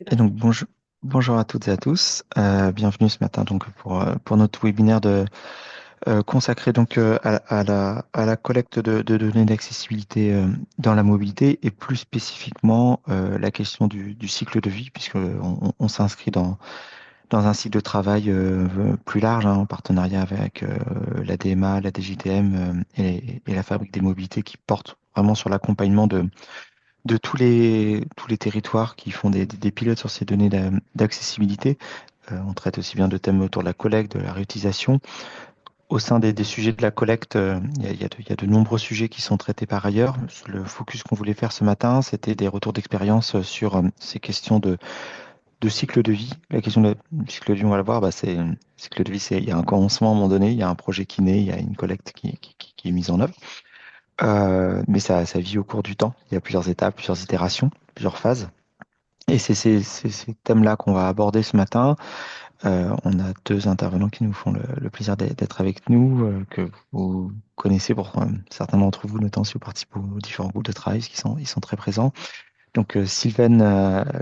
Et donc bonjour à toutes et à tous. Bienvenue ce matin donc pour notre webinaire consacré donc à la collecte de données d'accessibilité dans la mobilité et plus spécifiquement la question du cycle de vie puisque on s'inscrit dans un cycle de travail plus large en partenariat avec la DMA, la DGTM et la Fabrique des mobilités qui porte vraiment sur l'accompagnement de tous les territoires qui font des pilotes sur ces données d'accessibilité. On traite aussi bien de thèmes autour de la collecte, de la réutilisation. Au sein des sujets de la collecte, il y a de nombreux sujets qui sont traités par ailleurs. Le focus qu'on voulait faire ce matin, c'était des retours d'expérience sur ces questions de cycle de vie. La question du cycle de vie, on va la voir, c'est cycle de vie, il y a un commencement à un moment donné, il y a un projet qui naît, il y a une collecte qui est mise en œuvre. Mais ça vit au cours du temps. Il y a plusieurs étapes, plusieurs itérations, plusieurs phases. Et c'est ces thèmes-là qu'on va aborder ce matin. On a deux intervenants qui nous font le plaisir d'être avec nous, que vous connaissez pour certains d'entre vous, notamment si vous participez aux différents groupes de travail, parce ils sont très présents. Donc Sylvaine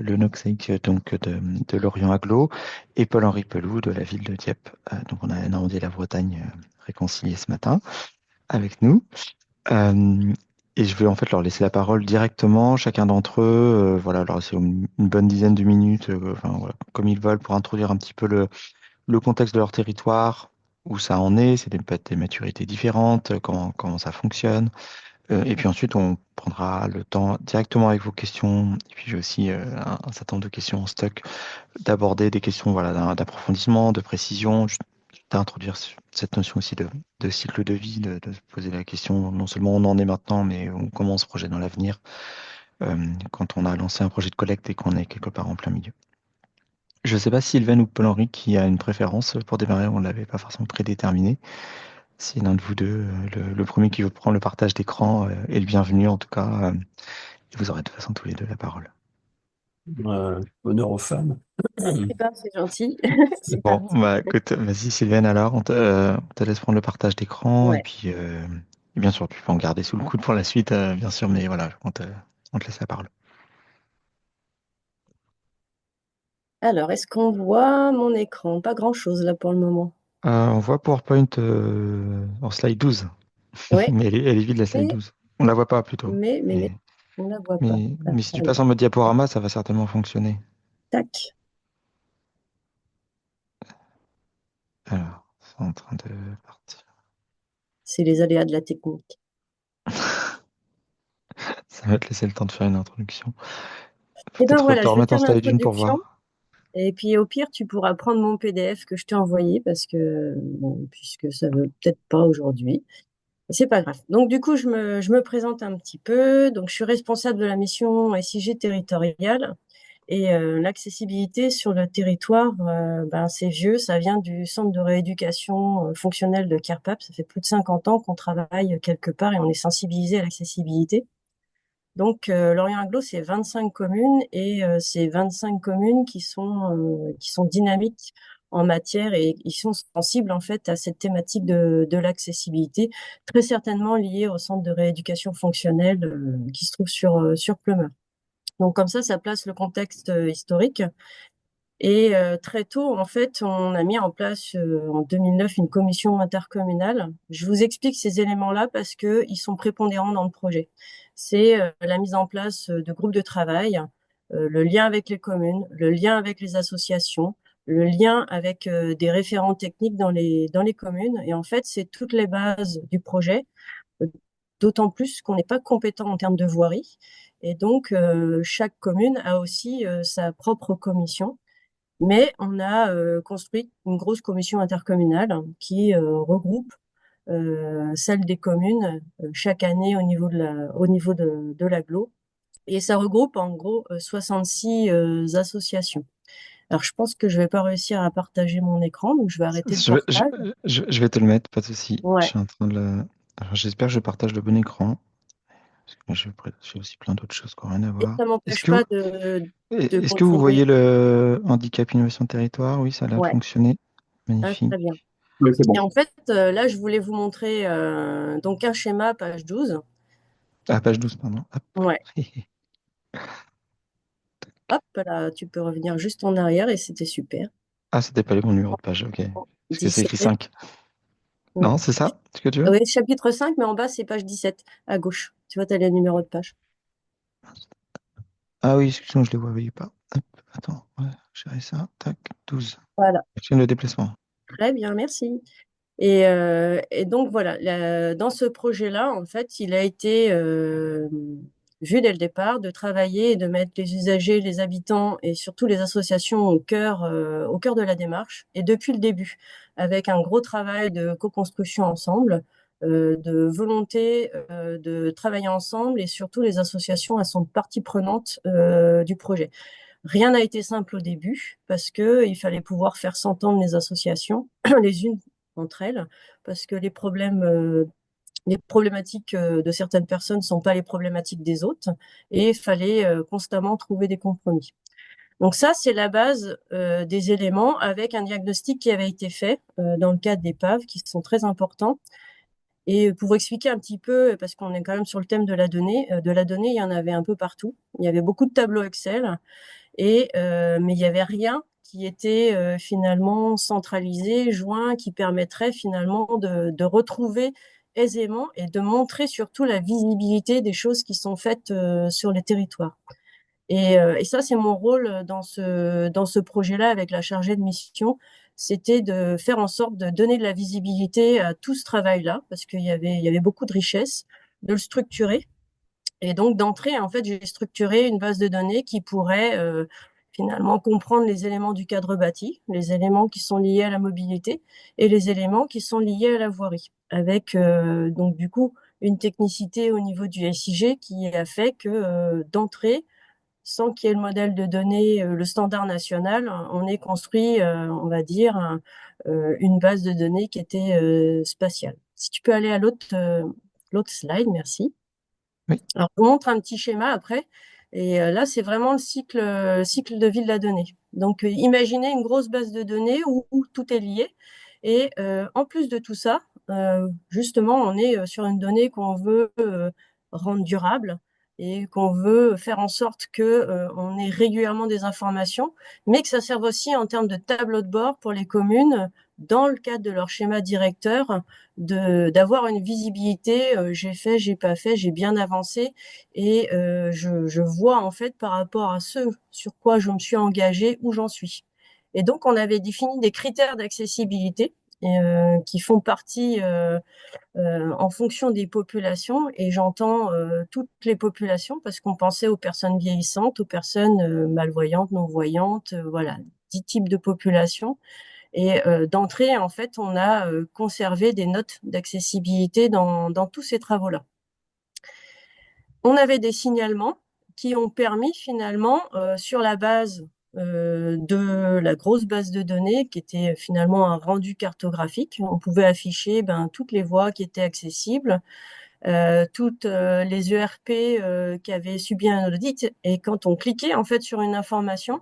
Lenoxaïc donc de Lorient Agglo et Paul-Henri Peloux de la ville de Dieppe. Donc on a Normandie et la Bretagne réconciliés ce matin avec nous. Euh, et je vais en fait leur laisser la parole directement, chacun d'entre eux, voilà, leur laisser une bonne dizaine de minutes, enfin, voilà, comme ils veulent, pour introduire un petit peu le contexte de leur territoire, où ça en est, c'est peut-être des maturités différentes, comment ça fonctionne. Et puis ensuite, on prendra le temps directement avec vos questions. Et puis j'ai aussi un certain nombre de questions en stock, d'aborder des questions voilà, d'approfondissement, de précision, d'introduire cette notion aussi de cycle de vie, de se poser la question non seulement on en est maintenant, mais comment on se projette dans l'avenir quand on a lancé un projet de collecte et qu'on est quelque part en plein milieu. Je ne sais pas si Sylvain ou Paul-Henri qui a une préférence pour démarrer, on ne l'avait pas forcément prédéterminé. Si l'un de vous deux, le premier qui veut prendre le partage d'écran est le bienvenu en tout cas. Et vous aurez de toute façon tous les deux la parole. Honneur aux femmes. Mm. Eh ben, c'est gentil. C'est Bon, parti. bah écoute, vas-y Sylvaine alors, on te laisse prendre le partage d'écran et Ouais. puis et bien sûr tu peux en garder sous le coude pour la suite, bien sûr, mais voilà, on te laisse la parole. Alors, est-ce qu'on voit mon écran? Pas grand-chose là pour le moment. On voit PowerPoint en slide 12, Ouais, mais elle est vide la slide mais, 12. On la voit pas plutôt, mais, mais, on la voit pas. mais si tu passes Attendez. en mode diaporama, ça va certainement fonctionner. Tac. Alors, c'est en train de partir. C'est les aléas de la technique. Ça va te laisser le temps de faire une introduction. Faut Et ben peut-être voilà, te je vais remettre en faire slide 1 pour l'introduction. voir. Et puis au pire, tu pourras prendre mon PDF que je t'ai envoyé parce que, bon, puisque ça veut peut-être pas aujourd'hui. C'est pas grave. Donc du coup, je me présente un petit peu. Donc je suis responsable de la mission SIG territoriale. Et l'accessibilité sur le territoire, ben, c'est vieux, ça vient du centre de rééducation fonctionnelle de Kerpap. Ça fait plus de 50 ans qu'on travaille quelque part et on est sensibilisé à l'accessibilité. Donc Lorient Agglo, c'est 25 communes et c'est 25 communes qui sont dynamiques en matière et ils sont sensibles en fait à cette thématique de l'accessibilité, très certainement liée au centre de rééducation fonctionnelle qui se trouve sur Pleumeur. Donc comme ça place le contexte historique. Et très tôt, en fait, on a mis en place en 2009 une commission intercommunale. Je vous explique ces éléments-là parce que ils sont prépondérants dans le projet. C'est la mise en place de groupes de travail, le lien avec les communes, le lien avec les associations, le lien avec des référents techniques dans les communes. Et en fait, c'est toutes les bases du projet, euh, d'autant plus qu'on n'est pas compétent en termes de voirie. Et donc, chaque commune a aussi sa propre commission. Mais on a construit une grosse commission intercommunale qui regroupe celle des communes chaque année au niveau de l'agglo. Et ça regroupe en gros 66 associations. Alors je pense que je vais pas réussir à partager mon écran, donc je vais arrêter le Je, vais je- portage. je vais te le mettre, pas de souci. Je Ouais. suis en train de le... Alors, j'espère que je partage le bon écran. Parce que moi, j'ai aussi plein d'autres choses qui n'ont rien à Et voir. ça Est-ce m'empêche que, pas de est-ce que vous continuer. voyez le handicap innovation territoire? Oui, ça a l'air de Ouais. fonctionner. Ah, Magnifique. très bien. Oui, c'est Et bon. en fait, là, je voulais vous montrer donc un schéma, page 12. Ah, page 12 pardon. Hop. Ouais. Hop là, tu peux revenir juste en arrière et c'était super. Ah, c'était pas les bons numéros de page, ok. Parce que c'est écrit 17. 5. Non, c'est ça ce que tu veux? Oui, chapitre 5, mais en bas, c'est page 17, à gauche. Tu vois, tu as les numéros de page. Ah oui, excuse-moi, je les voyais pas. Hop, attends, ouais, gérer ça. Tac, 12. Voilà, Chaîne de déplacement. très bien, merci. Et donc voilà, dans ce projet-là, en fait, il a été vu dès le départ de travailler et de mettre les usagers, les habitants et surtout les associations au cœur de la démarche. Et depuis le début, avec un gros travail de co-construction ensemble, de volonté de travailler ensemble et surtout les associations, elles sont partie prenante du projet. Rien n'a été simple au début parce que il fallait pouvoir faire s'entendre les associations, les unes entre elles, parce que les problématiques de certaines personnes ne sont pas les problématiques des autres, et il fallait constamment trouver des compromis. Donc ça, c'est la base des éléments avec un diagnostic qui avait été fait dans le cadre des PAV, qui sont très importants. Et pour expliquer un petit peu, parce qu'on est quand même sur le thème de la donnée, il y en avait un peu partout. Il y avait beaucoup de tableaux Excel, mais il n'y avait rien qui était finalement centralisé, joint, qui permettrait finalement de retrouver aisément et de montrer surtout la visibilité des choses qui sont faites sur les territoires. Et ça, c'est mon rôle dans ce projet-là avec la chargée de mission, c'était de faire en sorte de donner de la visibilité à tout ce travail-là, parce il y avait beaucoup de richesses, de le structurer et donc d'entrée, en fait, j'ai structuré une base de données qui pourrait finalement comprendre les éléments du cadre bâti, les éléments qui sont liés à la mobilité et les éléments qui sont liés à la voirie, avec donc du coup une technicité au niveau du SIG qui a fait que d'entrée, sans qu'il y ait le modèle de données, le standard national, on ait construit, on va dire, une base de données qui était spatiale. Si tu peux aller à l'autre slide, merci. Oui. Alors, je vous montre un petit schéma après. Et là, c'est vraiment le cycle de vie de la donnée. Donc, imaginez une grosse base de données où tout est lié. Et en plus de tout ça, justement, on est sur une donnée qu'on veut rendre durable et qu'on veut faire en sorte que on ait régulièrement des informations, mais que ça serve aussi en termes de tableau de bord pour les communes dans le cadre de leur schéma directeur d'avoir une visibilité, j'ai fait, j'ai pas fait, j'ai bien avancé et je vois en fait par rapport à ce sur quoi je me suis engagée, où j'en suis. Et donc on avait défini des critères d'accessibilité qui font partie en fonction des populations, et j'entends toutes les populations parce qu'on pensait aux personnes vieillissantes, aux personnes malvoyantes, non-voyantes, voilà, 10 types de populations. Et d'entrée, en fait, on a conservé des notes d'accessibilité dans tous ces travaux-là. On avait des signalements qui ont permis finalement, sur la base de la grosse base de données, qui était finalement un rendu cartographique, on pouvait afficher toutes les voies qui étaient accessibles, toutes les ERP qui avaient subi un audit. Et quand on cliquait en fait sur une information,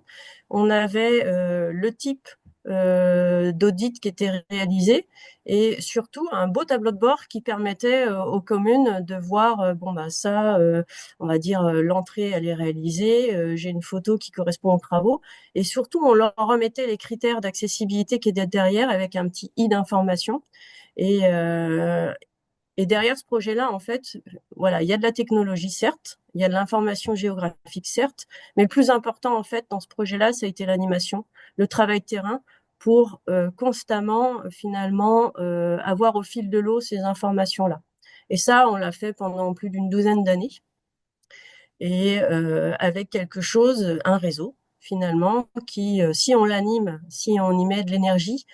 on avait le type d'audit qui était réalisé et surtout un beau tableau de bord qui permettait aux communes de voir on va dire l'entrée elle est réalisée, j'ai une photo qui correspond aux travaux et surtout on leur remettait les critères d'accessibilité qui étaient derrière avec un petit i d'information et et derrière ce projet-là, en fait, voilà, il y a de la technologie, certes, il y a de l'information géographique, certes, mais le plus important, en fait, dans ce projet-là, ça a été l'animation, le travail de terrain pour constamment, finalement, avoir au fil de l'eau ces informations-là. Et ça, on l'a fait pendant plus d'une douzaine d'années et avec quelque chose, un réseau finalement, qui, si on l'anime, si on y met de l'énergie,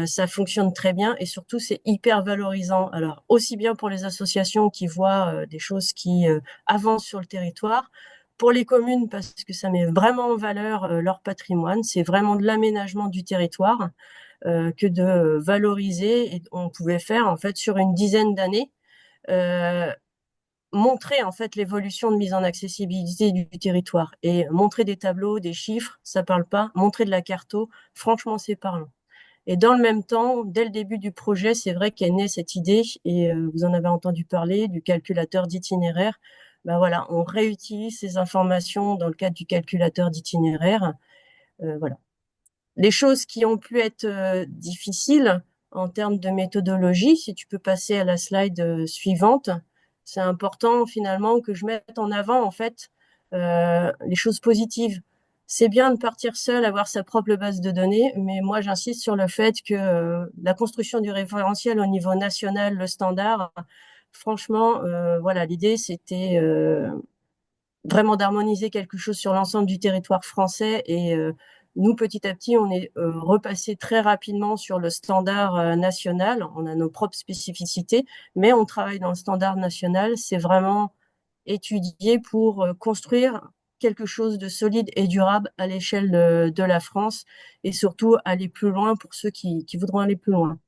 ça fonctionne très bien et surtout c'est hyper valorisant. Alors aussi bien pour les associations qui voient des choses qui avancent sur le territoire, pour les communes parce que ça met vraiment en valeur leur patrimoine, c'est vraiment de l'aménagement du territoire que de valoriser. Et on pouvait faire en fait sur une dizaine d'années. Euh, Montrer en fait l'évolution de mise en accessibilité du territoire et montrer des tableaux, des chiffres, ça parle pas. Montrer de la carto, franchement, c'est parlant. Et dans le même temps, dès le début du projet, c'est vrai qu'est née cette idée, et vous en avez entendu parler, du calculateur d'itinéraire. ben voilà, on réutilise ces informations dans le cadre du calculateur d'itinéraire. Voilà. Les choses qui ont pu être difficiles en termes de méthodologie, si tu peux passer à la slide suivante, c'est important finalement que je mette en avant en fait les choses positives. C'est bien de partir seul, avoir sa propre base de données, mais moi j'insiste sur le fait que la construction du référentiel au niveau national, le standard, franchement, voilà, l'idée c'était vraiment d'harmoniser quelque chose sur l'ensemble du territoire français. Et nous, petit à petit, on est repassé très rapidement sur le standard national. On a nos propres spécificités, mais on travaille dans le standard national. C'est vraiment étudié pour construire quelque chose de solide et durable à l'échelle de la France et surtout aller plus loin pour ceux qui voudront aller plus loin.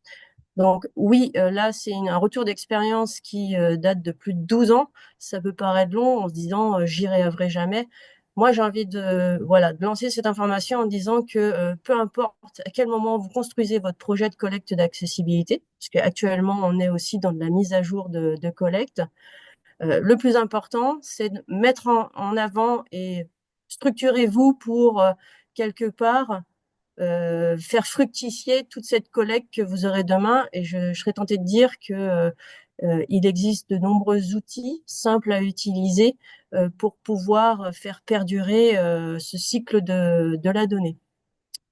Donc oui, là, c'est un retour d'expérience qui date de plus de 12 ans. Ça peut paraître long en se disant j'irai à vrai jamais. Moi, j'ai envie de lancer cette information en disant que peu importe à quel moment vous construisez votre projet de collecte d'accessibilité, parce qu'actuellement, on est aussi dans de la mise à jour de collecte, le plus important, c'est de mettre en avant et structurez-vous pour quelque part faire fructifier toute cette collecte que vous aurez demain. Et je serais tentée de dire que il existe de nombreux outils simples à utiliser pour pouvoir faire perdurer ce cycle de la donnée.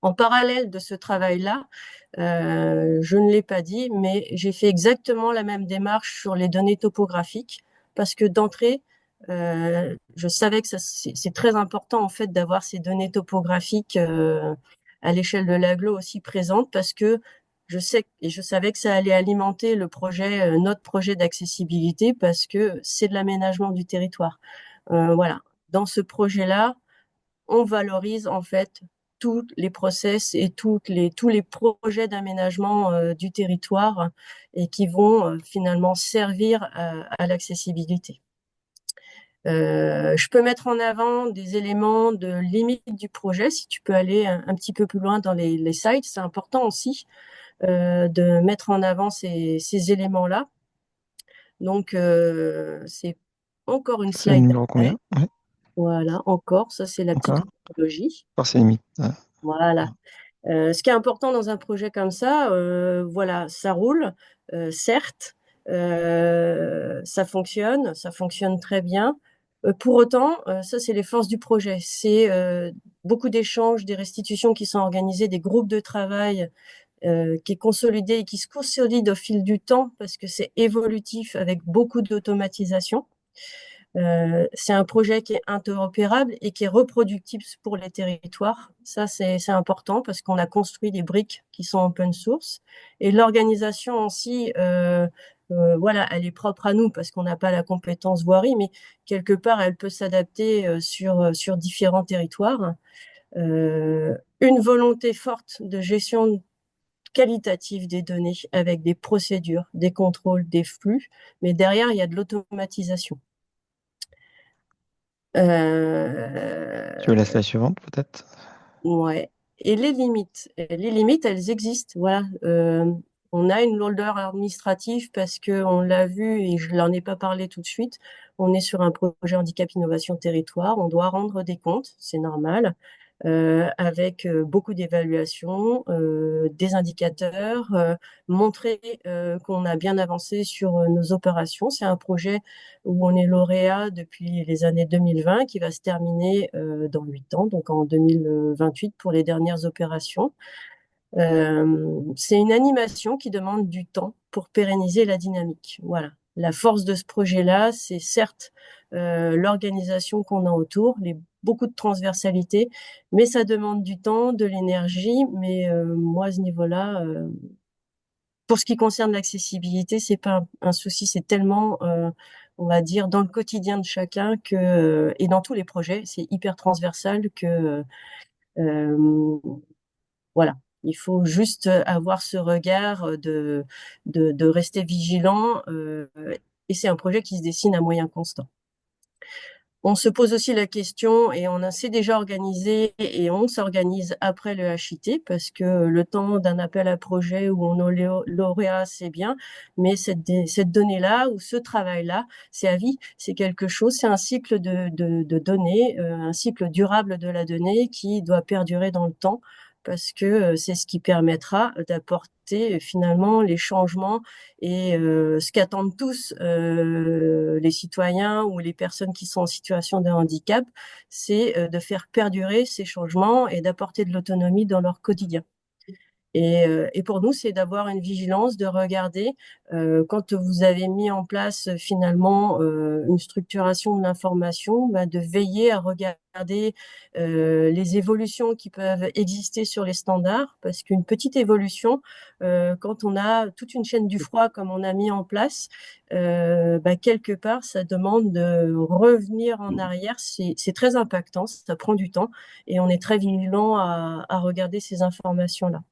En parallèle de ce travail-là, je ne l'ai pas dit, mais j'ai fait exactement la même démarche sur les données topographiques parce que d'entrée, je savais que c'est très important en fait d'avoir ces données topographiques à l'échelle de l'agglo aussi présentes parce que je sais et je savais que ça allait alimenter le projet, notre projet d'accessibilité parce que c'est de l'aménagement du territoire. Voilà. Dans ce projet-là, on valorise en fait tous les process et tous les projets d'aménagement du territoire et qui vont finalement servir à l'accessibilité. Je peux mettre en avant des éléments de limite du projet, si tu peux aller un petit peu plus loin dans les sites, c'est important aussi de mettre en avant ces éléments-là. Donc, c'est encore une C'est le slide numéro d'après. combien? Ouais, Voilà, encore, ça c'est la petite encore. chronologie. Encore, c'est limite. Voilà. Ce qui est important dans un projet comme ça, voilà, ça roule, certes, ça fonctionne très bien. Pour autant, ça c'est les forces du projet. C'est beaucoup d'échanges, des restitutions qui sont organisées, des groupes de travail qui est consolidé et qui se consolide au fil du temps parce que c'est évolutif avec beaucoup d'automatisation. C'est un projet qui est interopérable et qui est reproductible pour les territoires. Ça, c'est important parce qu'on a construit des briques qui sont open source. Et l'organisation aussi, voilà, elle est propre à nous parce qu'on n'a pas la compétence voirie, mais quelque part, elle peut s'adapter sur différents territoires. Une volonté forte de gestion qualitative des données avec des procédures, des contrôles, des flux, mais derrière, il y a de l'automatisation. Tu veux la Euh, slide suivante, peut-être? ouais. Et les limites, elles existent. Voilà. On a une lourdeur administrative parce que on l'a vu et je n'en ai pas parlé tout de suite. On est sur un projet handicap innovation territoire. On doit rendre des comptes, c'est normal, avec beaucoup d'évaluations, des indicateurs, montrer qu'on a bien avancé sur nos opérations. C'est un projet où on est lauréat depuis les années 2020 qui va se terminer dans 8 ans, donc en 2028 pour les dernières opérations. C'est une animation qui demande du temps pour pérenniser la dynamique. Voilà. La force de ce projet-là, c'est certes l'organisation qu'on a autour, beaucoup de transversalité, mais ça demande du temps, de l'énergie. Mais moi, à ce niveau-là, pour ce qui concerne l'accessibilité, c'est pas un souci, c'est tellement, on va dire, dans le quotidien de chacun que, et dans tous les projets, c'est hyper transversal que euh, voilà. Il faut juste avoir ce regard de rester vigilant et c'est un projet qui se dessine à moyen constant. On se pose aussi la question et s'est déjà organisé et on s'organise après le HIT parce que le temps d'un appel à projet où on est lauréat, c'est bien, mais cette donnée-là ou ce travail-là, c'est à vie, c'est quelque chose, c'est un cycle de données, un cycle durable de la donnée qui doit perdurer dans le temps parce que c'est ce qui permettra d'apporter finalement les changements et ce qu'attendent tous les citoyens ou les personnes qui sont en situation de handicap, c'est de faire perdurer ces changements et d'apporter de l'autonomie dans leur quotidien. Et pour nous, c'est d'avoir une vigilance, de regarder quand vous avez mis en place finalement une structuration de l'information, de veiller à regarder les évolutions qui peuvent exister sur les standards, parce qu'une petite évolution, quand on a toute une chaîne du froid comme on a mis en place, quelque part, ça demande de revenir en arrière. C'est très impactant, ça prend du temps, et on est très vigilant à regarder ces informations-là.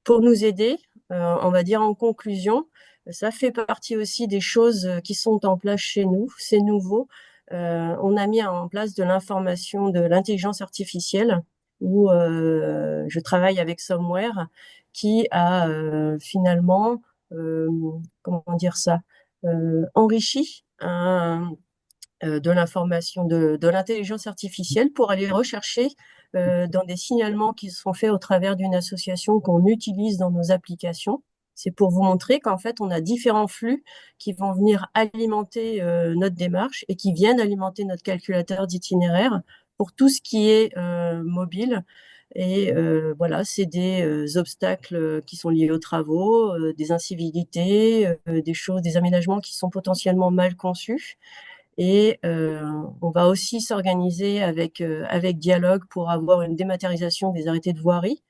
Pour nous aider, on va dire en conclusion, ça fait partie aussi des choses qui sont en place chez nous, c'est nouveau. On a mis en place de l'information, de l'intelligence artificielle, où je travaille avec Somewhere, qui a finalement, euh, comment dire ça, enrichi de l'information, de l'intelligence artificielle pour aller rechercher dans des signalements qui sont faits au travers d'une association qu'on utilise dans nos applications. C'est pour vous montrer qu'en fait, on a différents flux qui vont venir alimenter notre démarche et qui viennent alimenter notre calculateur d'itinéraire pour tout ce qui est mobile. Et voilà, c'est des obstacles qui sont liés aux travaux, des incivilités, des choses, des aménagements qui sont potentiellement mal conçus. Et on va aussi s'organiser avec Dialogue pour avoir une dématérialisation des arrêtés de voirie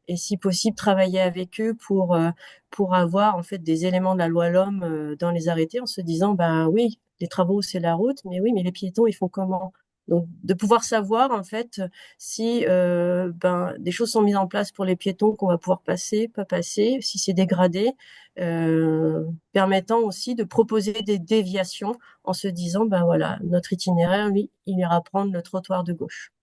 et si possible travailler avec eux pour avoir en fait des éléments de la loi l'homme dans les arrêtés en se disant bah oui, les travaux c'est la route, mais oui, mais les piétons ils font comment? Donc de pouvoir savoir en fait si des choses sont mises en place pour les piétons qu'on va pouvoir passer, pas passer, si c'est dégradé, permettant aussi de proposer des déviations en se disant, ben voilà, notre itinéraire, lui, il ira prendre le trottoir de gauche.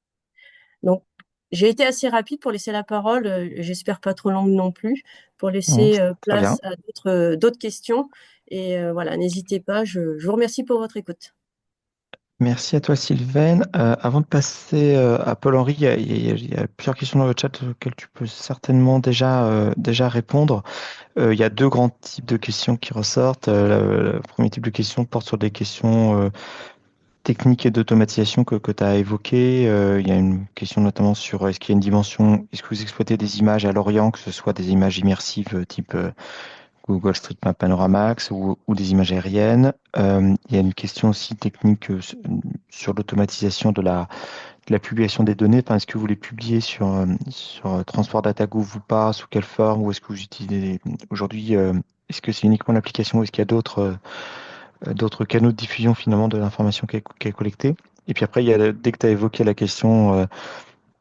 Donc, j'ai été assez rapide pour laisser la parole, j'espère pas trop longue non plus, pour laisser Très bien. place à d'autres questions. Et voilà, n'hésitez pas, je vous remercie pour votre écoute. Merci à toi, Sylvaine. Avant de passer à Paul-Henri, il y a plusieurs questions dans le chat auxquelles tu peux certainement déjà répondre. Il y a deux grands types de questions qui ressortent. Le premier type de question porte sur des questions techniques et d'automatisation que tu as évoquées. Il y a une question notamment sur est-ce qu'il y a une dimension, est-ce que vous exploitez des images à l'Orient, que ce soit des images immersives type Google Street Map Panoramax ou des images aériennes. Il y a une question aussi technique sur l'automatisation de la publication des données. Enfin, est-ce que vous les publiez sur Transport Data Gouv ou pas? Sous quelle forme? Ou est-ce que vous utilisez aujourd'hui, est-ce que c'est uniquement l'application ou est-ce qu'il y a d'autres canaux de diffusion finalement de l'information qui est collectée? Et puis après, dès que tu as évoqué la question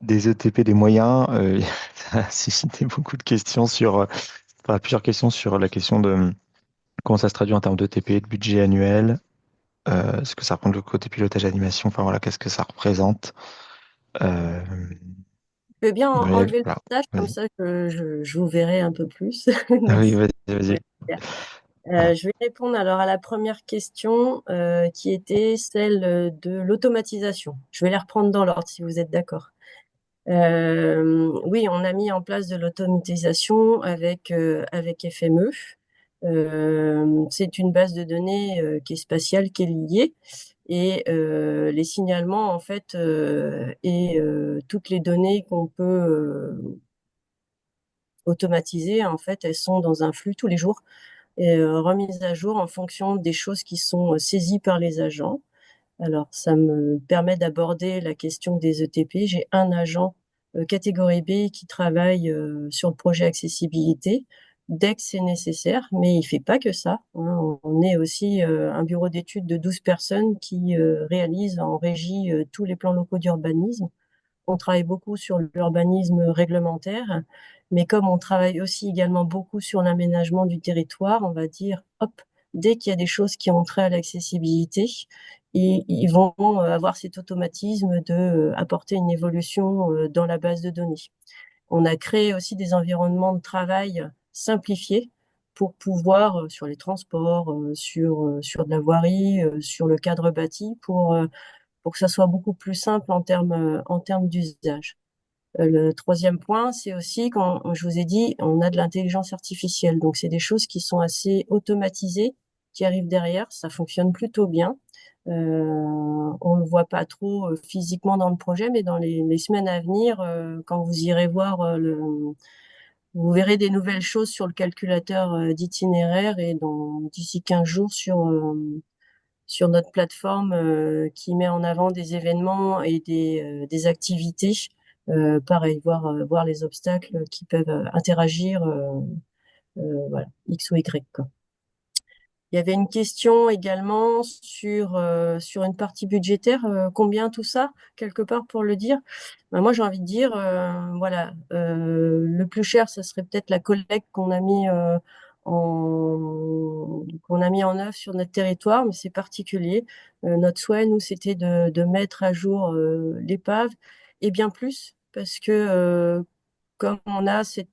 des ETP, des moyens, ça a suscité beaucoup de questions enfin, plusieurs questions sur la question de comment ça se traduit en termes d'ETP, de budget annuel, ce que ça reprend le côté pilotage animation, enfin voilà, qu'est-ce que ça représente. Euh, Je vais bien voilà, enlever le voilà. partage, comme Vas-y. ça je vous verrai un peu plus. Ah oui, Merci. vas-y. Voilà. Je vais répondre alors à la première question qui était celle de l'automatisation. Je vais les reprendre dans l'ordre si vous êtes d'accord. Oui, on a mis en place de l'automatisation avec FME. C'est une base de données qui est spatiale, qui est liée. Et les signalements, en fait, et toutes les données qu'on peut automatiser, en fait, elles sont dans un flux tous les jours et remises à jour en fonction des choses qui sont saisies par les agents. Alors, ça me permet d'aborder la question des ETP. J'ai un agent catégorie B qui travaille sur le projet accessibilité dès que c'est nécessaire, mais il fait pas que ça, hein. On est aussi un bureau d'études de 12 personnes qui réalisent en régie tous les plans locaux d'urbanisme. On travaille beaucoup sur l'urbanisme réglementaire, mais comme on travaille aussi également beaucoup sur l'aménagement du territoire, on va dire, hop, dès qu'il y a des choses qui ont trait à l'accessibilité, ils vont avoir cet automatisme de apporter une évolution dans la base de données. On a créé aussi des environnements de travail simplifiés pour pouvoir, sur les transports, sur de la voirie, sur le cadre bâti, pour que ça soit beaucoup plus simple en termes d'usage. Le troisième point, c'est aussi, quand je vous ai dit, on a de l'intelligence artificielle. Donc, c'est des choses qui sont assez automatisées, qui arrivent derrière. Ça fonctionne plutôt bien. On ne le voit pas trop physiquement dans le projet, mais dans les semaines à venir, quand vous irez voir vous verrez des nouvelles choses sur le calculateur d'itinéraire et d'ici 15 jours sur notre plateforme qui met en avant des événements et des activités. Pareil, voir les obstacles qui peuvent interagir, voilà, X ou Y, quoi. Il y avait une question également sur une partie budgétaire. Combien tout ça, quelque part pour le dire? Ben, moi, j'ai envie de dire, voilà, le plus cher, ça serait peut-être la collecte qu'on a mis en œuvre sur notre territoire, mais c'est particulier. Notre souhait, nous, c'était de mettre à jour l'épave et bien plus, parce que comme on a cette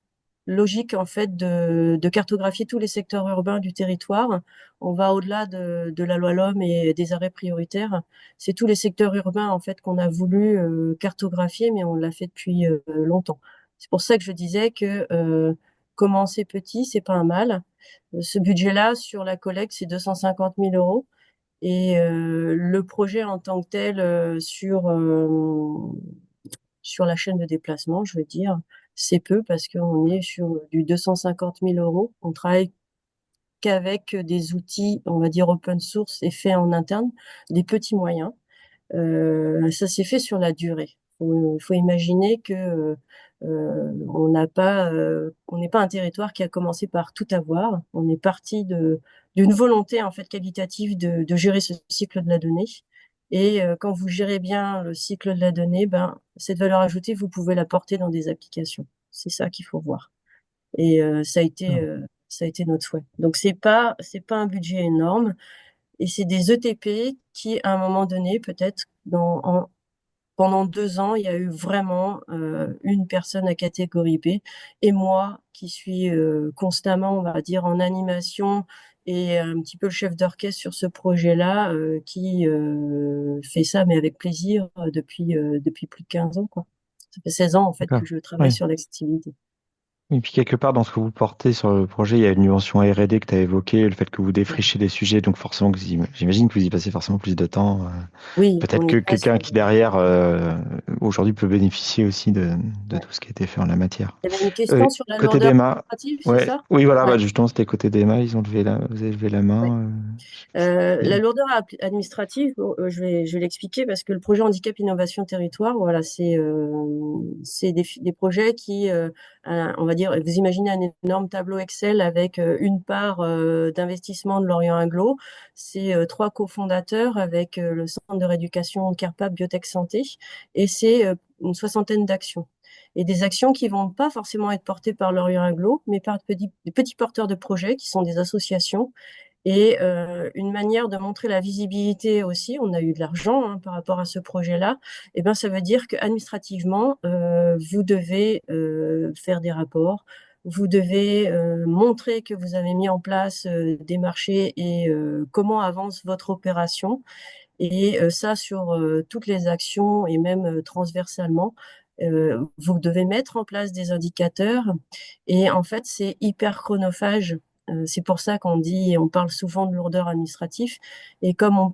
logique en fait de cartographier tous les secteurs urbains du territoire, on va au-delà de la loi LOM et des arrêts prioritaires. C'est tous les secteurs urbains en fait qu'on a voulu cartographier, mais on l'a fait depuis longtemps. C'est pour ça que je disais que commencer petit, c'est pas un mal. Ce budget-là sur la collecte, c'est 250 000 euros. Et le projet en tant que tel sur la chaîne de déplacement, je veux dire, c'est peu parce qu'on est sur du 250 000 euros. On travaille qu'avec des outils, on va dire open source et faits en interne, des petits moyens. Ça s'est fait sur la durée. Faut imaginer que on n'est pas un territoire qui a commencé par tout avoir. On est parti d'une volonté en fait qualitative de gérer ce cycle de la donnée. Et quand vous gérez bien le cycle de la donnée, ben cette valeur ajoutée, vous pouvez la porter dans des applications. C'est ça qu'il faut voir. Et ça a été notre souhait. Donc c'est pas un budget énorme. Et c'est des ETP qui, à un moment donné, peut-être pendant 2 ans, il y a eu vraiment une personne à catégorie B et moi qui suis constamment, on va dire, en animation et un petit peu le chef d'orchestre sur ce projet-là, qui fait ça, mais avec plaisir, depuis plus de 15 ans, quoi. Ça fait 16 ans, en fait, que D'accord. je travaille Oui. sur l'accessibilité. Et puis quelque part dans ce que vous portez sur le projet, il y a une dimension R&D que tu as évoquée, le fait que vous défrichez des sujets, donc forcément que j'imagine que vous y passez forcément plus de temps. Oui, Peut-être on que y passe. quelqu'un qui derrière aujourd'hui peut bénéficier aussi de Ouais. tout ce qui a été fait en la matière. Il y avait une question sur la Côté lourdeur d'Emma, administrative, c'est ouais, ça? oui voilà, Ouais. bah justement c'était côté d'Emma, vous avez levé la Ouais. main. La lourdeur administrative, bon, je vais l'expliquer parce que le projet Handicap Innovation Territoire, voilà, c'est des projets qui, on va dire, vous imaginez un énorme tableau Excel avec une part d'investissement de Lorient Aglo, c'est trois cofondateurs avec le Centre de rééducation CARPAB Biotech Santé, et c'est une soixantaine d'actions. Et des actions qui vont pas forcément être portées par Lorient Aglo, mais par des petits porteurs de projets qui sont des associations et une manière de montrer la visibilité aussi, on a eu de l'argent hein, par rapport à ce projet-là, et ben ça veut dire qu'administrativement, vous devez faire des rapports, vous devez montrer que vous avez mis en place des marchés et comment avance votre opération. Et ça sur toutes les actions et même transversalement. Vous devez mettre en place des indicateurs et en fait c'est hyper chronophage. C'est pour ça qu'on dit, on parle souvent de lourdeur administrative. Et comme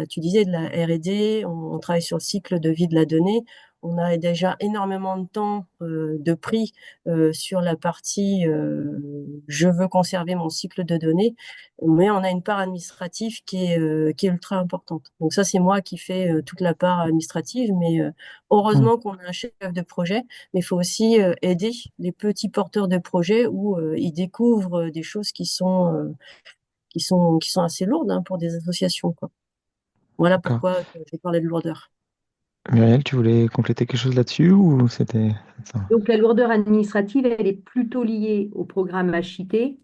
tu disais, de la R&D, on travaille sur le cycle de vie de la donnée. On a déjà énormément de temps de prix sur la partie je veux conserver mon cycle de données, mais on a une part administrative qui est ultra importante. Donc ça, c'est moi qui fais toute la part administrative, mais Hmm, heureusement qu'on a un chef de projet, mais il faut aussi aider les petits porteurs de projets où ils découvrent des choses qui sont assez lourdes hein, pour des associations, quoi. Voilà d'accord. pourquoi j'ai parlé de lourdeur. Muriel, tu voulais compléter quelque chose là-dessus ou c'était ça? Donc la lourdeur administrative, elle est plutôt liée au programme HIT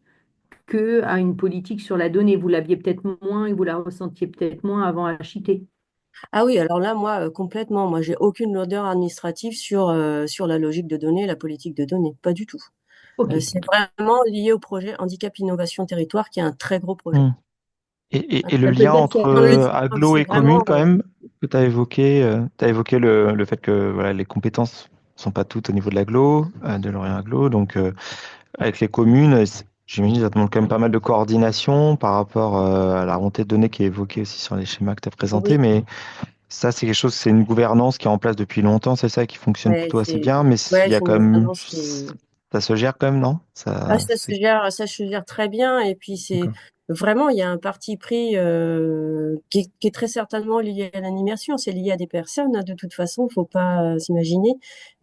qu'à une politique sur la donnée. Vous l'aviez peut-être moins et vous la ressentiez peut-être moins avant HIT. Ah oui, alors là, moi, complètement. Moi, j'ai aucune lourdeur administrative sur la logique de données, la politique de données. Pas du tout. Ok. C'est vraiment lié au projet Handicap Innovation Territoire, qui est un très gros projet. Hmm. Et le Ça peut lien dire entre On ne le dit pas, agglo c'est et commune, vraiment. quand même, que tu as évoqué le fait que voilà, les compétences sont pas toutes au niveau de l'agglo, de l'Orient agglo. Donc, avec les communes, j'imagine que ça demande quand même pas mal de coordination par rapport à la remontée de données qui est évoquée aussi sur les schémas que tu as présentés. Oui, Mais ça, c'est quelque chose, c'est une gouvernance qui est en place depuis longtemps, c'est ça, qui fonctionne ouais, plutôt assez bien. Mais il ouais, y a c'est une quand même, gouvernance qui est. ça se gère quand même, non? Ah, Ça, c'est ça se gère très bien. Et puis, c'est d'accord. vraiment, il y a un parti pris qui est très certainement lié à l'animation. C'est lié à des personnes, hein. De toute façon, faut pas s'imaginer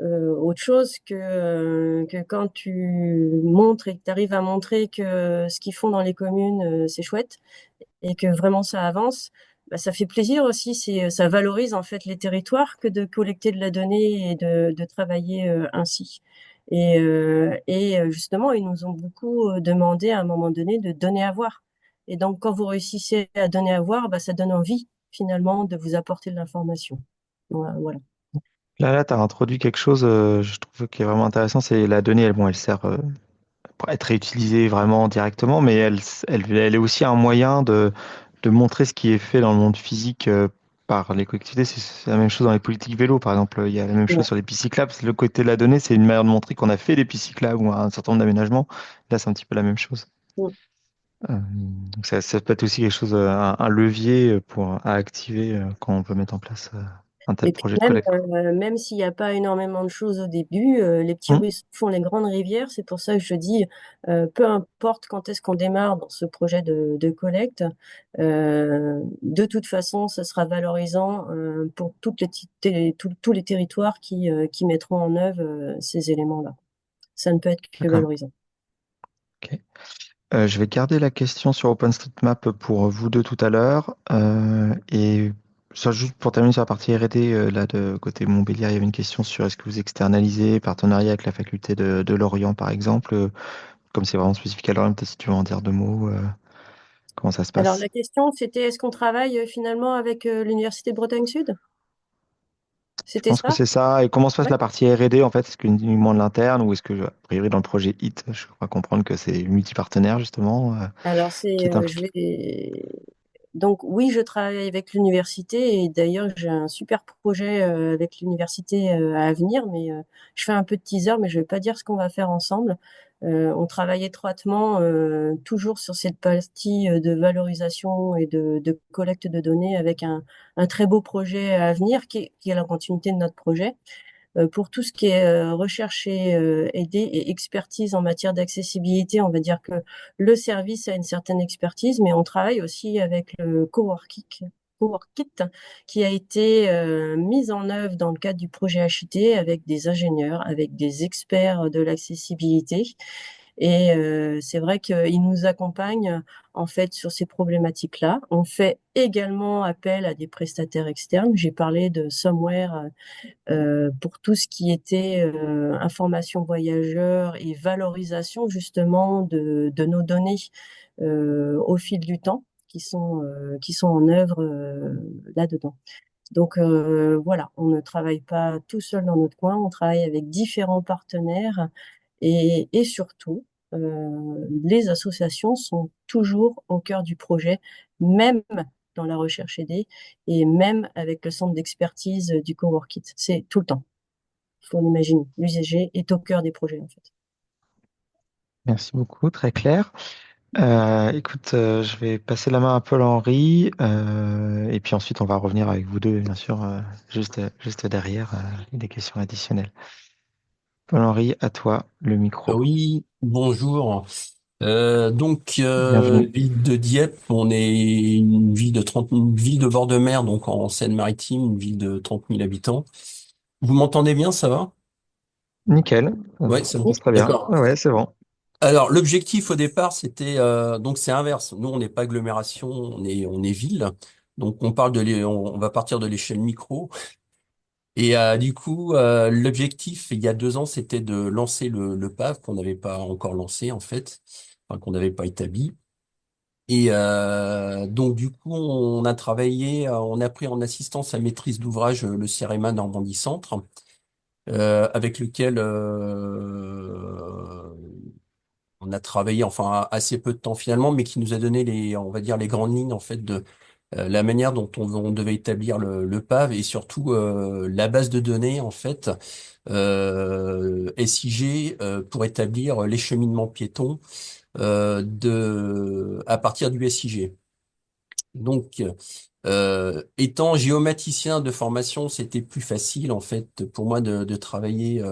autre chose que quand tu montres et que tu arrives à montrer que ce qu'ils font dans les communes, c'est chouette et que vraiment ça avance. Bah, ça fait plaisir aussi. Ça valorise en fait les territoires que de collecter de la donnée et de travailler ainsi. Justement, ils nous ont beaucoup demandé à un moment donné de donner à voir. Et donc, quand vous réussissez à donner à voir, bah, ça donne envie finalement de vous apporter de l'information. Voilà. Là, tu as introduit quelque chose, je trouve, qui est vraiment intéressant, c'est la donnée, elle, bon, elle sert pour être réutilisée vraiment directement, mais elle est aussi un moyen de montrer ce qui est fait dans le monde physique par les collectivités. C'est la même chose dans les politiques vélo, par exemple. Il y a la même chose Ouais. sur les pistes cyclables. Le côté de la donnée, c'est une manière de montrer qu'on a fait des pistes cyclables ou un certain nombre d'aménagements. Là, c'est un petit peu la même chose. Mm. Donc ça peut être aussi quelque chose, un levier à activer quand on veut mettre en place un tel Et puis projet de collecte. même s'il n'y a pas énormément de choses au début, les petits Hum, ruisseaux font les grandes rivières. C'est pour ça que je dis, peu importe quand est-ce qu'on démarre dans ce projet de collecte, de toute façon, ce sera valorisant pour tous les territoires qui mettront en œuvre ces éléments-là. Ça ne peut être que d'accord. valorisant. Ok. Je vais garder la question sur OpenStreetMap pour vous deux tout à l'heure. Et ça, juste pour terminer sur la partie R&D, là, de côté Montbéliard, il y avait une question sur est-ce que vous externalisez, partenariat avec la faculté de Lorient, par exemple. Comme c'est vraiment spécifique à Lorient, peut-être si tu veux en dire deux mots, comment ça se Alors passe? la question, c'était est-ce qu'on travaille finalement avec l'Université de Bretagne Sud? Je C'était pense que ça? c'est ça. Et comment se passe Ouais. la partie R&D, en fait? Est-ce que uniquement de l'interne ou est-ce que, a priori, dans le projet HIT, je crois comprendre que c'est multipartenaire, justement, Alors qui est je impliqué? vais donc oui, je travaille avec l'université et d'ailleurs j'ai un super projet avec l'université à venir, mais je fais un peu de teaser, mais je vais pas dire ce qu'on va faire ensemble. On travaille étroitement toujours sur cette partie de valorisation et de collecte de données avec un très beau projet à venir qui est la continuité de notre projet. Pour tout ce qui est recherche et aidée et expertise en matière d'accessibilité, on va dire que le service a une certaine expertise, mais on travaille aussi avec le CoworkIt, qui a été mis en œuvre dans le cadre du projet HIT avec des ingénieurs, avec des experts de l'accessibilité. Et c'est vrai qu'ils nous accompagnent en fait sur ces problématiques-là. On fait également appel à des prestataires externes. J'ai parlé de Somewhere pour tout ce qui était information voyageurs et valorisation justement de nos données au fil du temps qui sont en œuvre là-dedans. Donc voilà, on ne travaille pas tout seul dans notre coin, on travaille avec différents partenaires et surtout, les associations sont toujours au cœur du projet, même dans la recherche aidée et même avec le centre d'expertise du Coworkit. C'est tout le temps. Il faut l'imaginer. L'USG est au cœur des projets, en fait. Merci beaucoup, très clair. Écoute, je vais passer la main à Paul-Henri, et puis ensuite on va revenir avec vous deux, bien sûr, juste derrière, des questions additionnelles. Paul-Henri, à toi le micro. Oui, bonjour. Bienvenue. Ville de Dieppe, on est une ville de bord de mer, donc en Seine-Maritime, une ville de 30 000 habitants. Vous m'entendez bien, ça va? Nickel, Ouais, ça c'est bon. passe très bien. D'accord. Ouais, ouais, c'est bon. Alors, l'objectif au départ, c'était donc c'est inverse. Nous, on n'est pas agglomération, on est ville. Donc, on va partir de l'échelle micro. Et du coup, l'objectif, il y a 2 ans, c'était de lancer le PAV qu'on n'avait pas encore lancé en fait. enfin, qu'on n'avait pas établi. Et donc du coup, on a travaillé, on a pris en assistance à maîtrise d'ouvrage le CEREMA Normandie Centre, avec lequel on a travaillé, enfin assez peu de temps finalement, mais qui nous a donné on va dire les grandes lignes en fait de la manière dont on devait établir le PAV et surtout la base de données en fait SIG pour établir les cheminements piétons à partir du SIG. Donc, étant géomaticien de formation, c'était plus facile en fait pour moi de travailler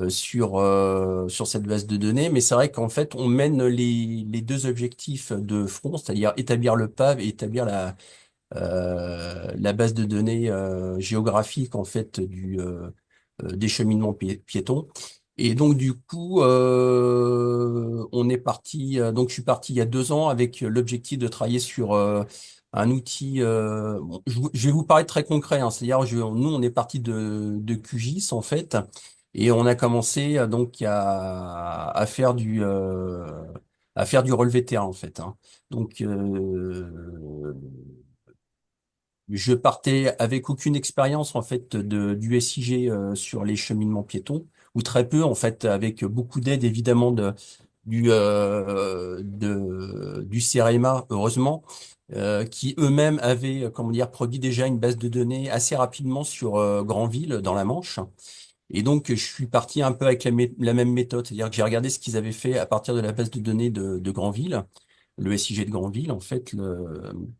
sur cette base de données. Mais c'est vrai qu'en fait, on mène les deux objectifs de front, c'est-à-dire établir le PAV et établir la base de données géographique en fait des cheminements piétons. Et donc du coup, on est parti. Donc je suis parti il y a 2 ans avec l'objectif de travailler sur un outil. Bon, je vais vous parler très concret. Hein, c'est-à-dire, nous, on est parti de QGIS en fait, et on a commencé donc à faire du relevé terrain en fait. Hein. Donc je partais avec aucune expérience en fait du SIG sur les cheminements piétons, ou très peu en fait, avec beaucoup d'aide évidemment du CEREMA, heureusement, qui eux-mêmes avaient, comment dire, produit déjà une base de données assez rapidement sur Granville dans la Manche. Et donc, je suis parti un peu avec la même méthode, c'est-à-dire que j'ai regardé ce qu'ils avaient fait à partir de la base de données de Granville, le SIG de Granville, en fait,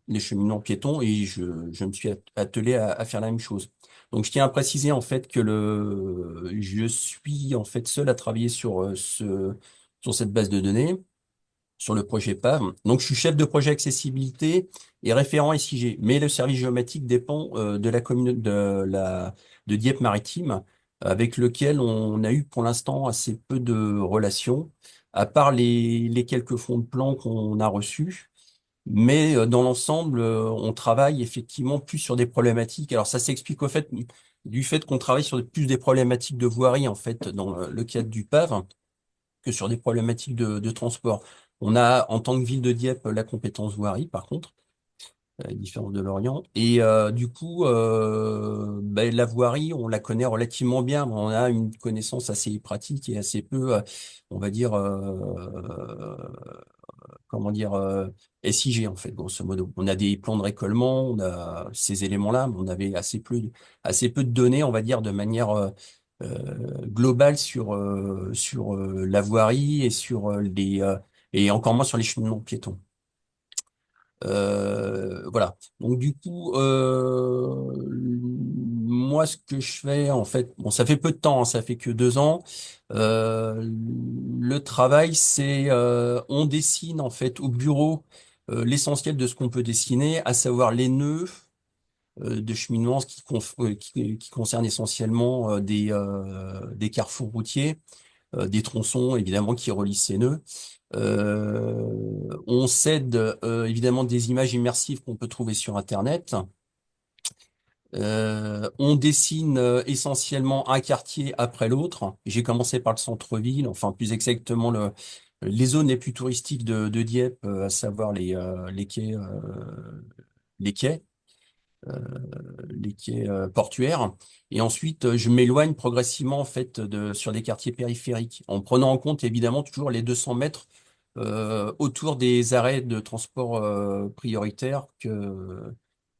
les cheminements piétons, et je me suis attelé à faire la même chose. Donc, je tiens à préciser, en fait, que je suis, en fait, seul à travailler sur cette base de données, sur le projet PAV. Donc, je suis chef de projet accessibilité et référent SIG. Mais le service géomatique dépend de la commune de Dieppe-Maritime, avec lequel on a eu pour l'instant assez peu de relations, à part les quelques fonds de plan qu'on a reçus. Mais dans l'ensemble, on travaille effectivement plus sur des problématiques. Alors, ça s'explique au fait du fait qu'on travaille sur plus des problématiques de voirie, en fait, dans le cadre du PAV, que sur des problématiques de transport. On a, en tant que ville de Dieppe, la compétence voirie, par contre, différente de Lorient. Et du coup, ben, la voirie, on la connaît relativement bien. On a une connaissance assez pratique et assez peu, on va dire, comment dire, SIG, en fait, grosso modo. On a des plans de récollement, on a ces éléments-là, mais on avait assez peu de données, on va dire, de manière globale sur la voirie et sur et encore moins sur les cheminements piétons. Voilà. Donc du coup, moi, ce que je fais, en fait, bon, ça fait peu de temps, hein, ça fait que 2 ans. Le travail, c'est, on dessine en fait au bureau l'essentiel de ce qu'on peut dessiner, à savoir les nœuds de cheminement, qui concerne essentiellement des carrefours routiers, des tronçons évidemment qui relient ces nœuds. On s'aide évidemment des images immersives qu'on peut trouver sur Internet. On dessine essentiellement un quartier après l'autre. J'ai commencé par le centre-ville, enfin plus exactement les zones les plus touristiques de Dieppe, à savoir les quais, euh, les quais portuaires. Et ensuite, je m'éloigne progressivement en fait sur des quartiers périphériques, en prenant en compte évidemment toujours les 200 mètres autour des arrêts de transport prioritaires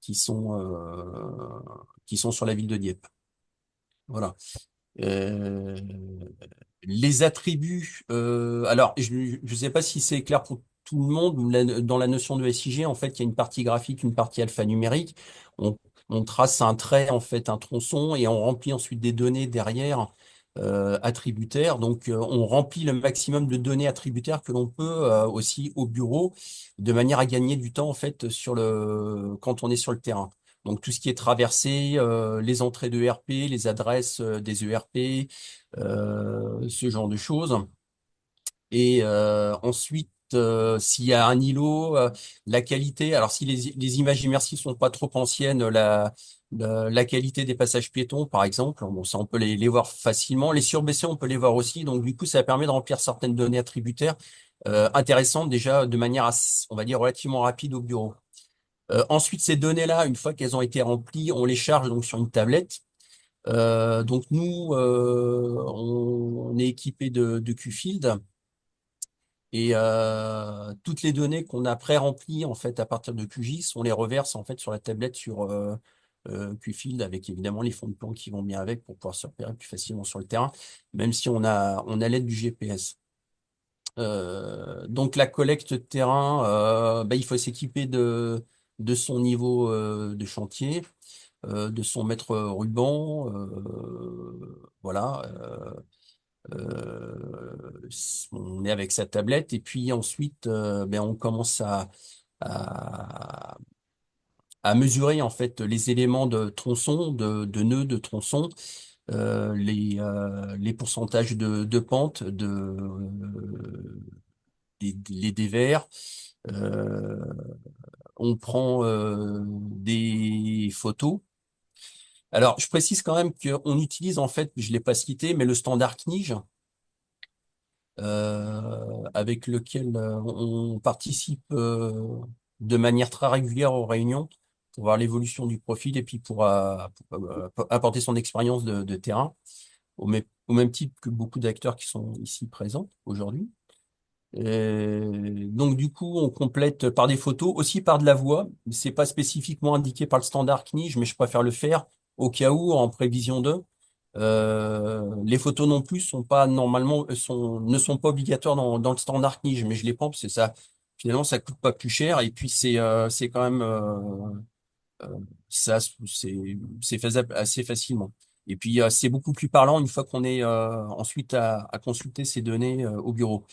qui sont, euh, qui sont sur la ville de Dieppe. Voilà. Euh, les attributs, alors je ne sais pas si c'est clair pour tout le monde, dans la notion de SIG, en fait, il y a une partie graphique, une partie alphanumérique. On, on trace un trait, en fait, un tronçon, et on remplit ensuite des données derrière attributaires. Donc, on remplit le maximum de données attributaires que l'on peut aussi au bureau, de manière à gagner du temps, en fait, quand on est sur le terrain. Donc tout ce qui est traversé, les entrées de ERP, les adresses des ERP, ce genre de choses. Et ensuite, s'il y a un îlot, la qualité. Alors, si les images immersives sont pas trop anciennes, la qualité des passages piétons, par exemple, bon, ça, on peut les voir facilement. Les surbaissés, on peut les voir aussi. Donc, du coup, ça permet de remplir certaines données attributaires intéressantes déjà de manière, on va dire, relativement rapide au bureau. Ensuite, ces données-là, une fois qu'elles ont été remplies, on les charge donc sur une tablette. Donc nous, on est équipé de QField et toutes les données qu'on a pré-remplies en fait à partir de QGIS, on les reverse en fait sur la tablette sur QField avec évidemment les fonds de plan qui vont bien avec pour pouvoir se repérer plus facilement sur le terrain, même si on a l'aide du GPS. Donc la collecte de terrain, il faut s'équiper de son niveau de chantier, de son mètre ruban, voilà. On est avec sa tablette et puis ensuite, on commence à, à mesurer en fait les éléments de tronçon, de nœuds de tronçon, les pourcentages de pente, les dévers. Euh, on prend des photos. Alors, je précise quand même qu'on utilise en fait, je l'ai pas cité, mais le standard CNIJ, avec lequel on participe de manière très régulière aux réunions pour voir l'évolution du profil et puis pour apporter son expérience de terrain, au même titre que beaucoup d'acteurs qui sont ici présents aujourd'hui. Donc du coup, on complète par des photos, aussi par de la voix. C'est pas spécifiquement indiqué par le standard CNIJ, mais je préfère le faire au cas où, en prévision de. Les photos non plus sont pas normalement ne sont pas obligatoires dans le standard CNIJ, mais je les prends parce que ça finalement ça coûte pas plus cher et puis c'est quand même ça c'est faisable assez facilement. Et puis c'est beaucoup plus parlant une fois qu'on est ensuite à consulter ces données au bureau.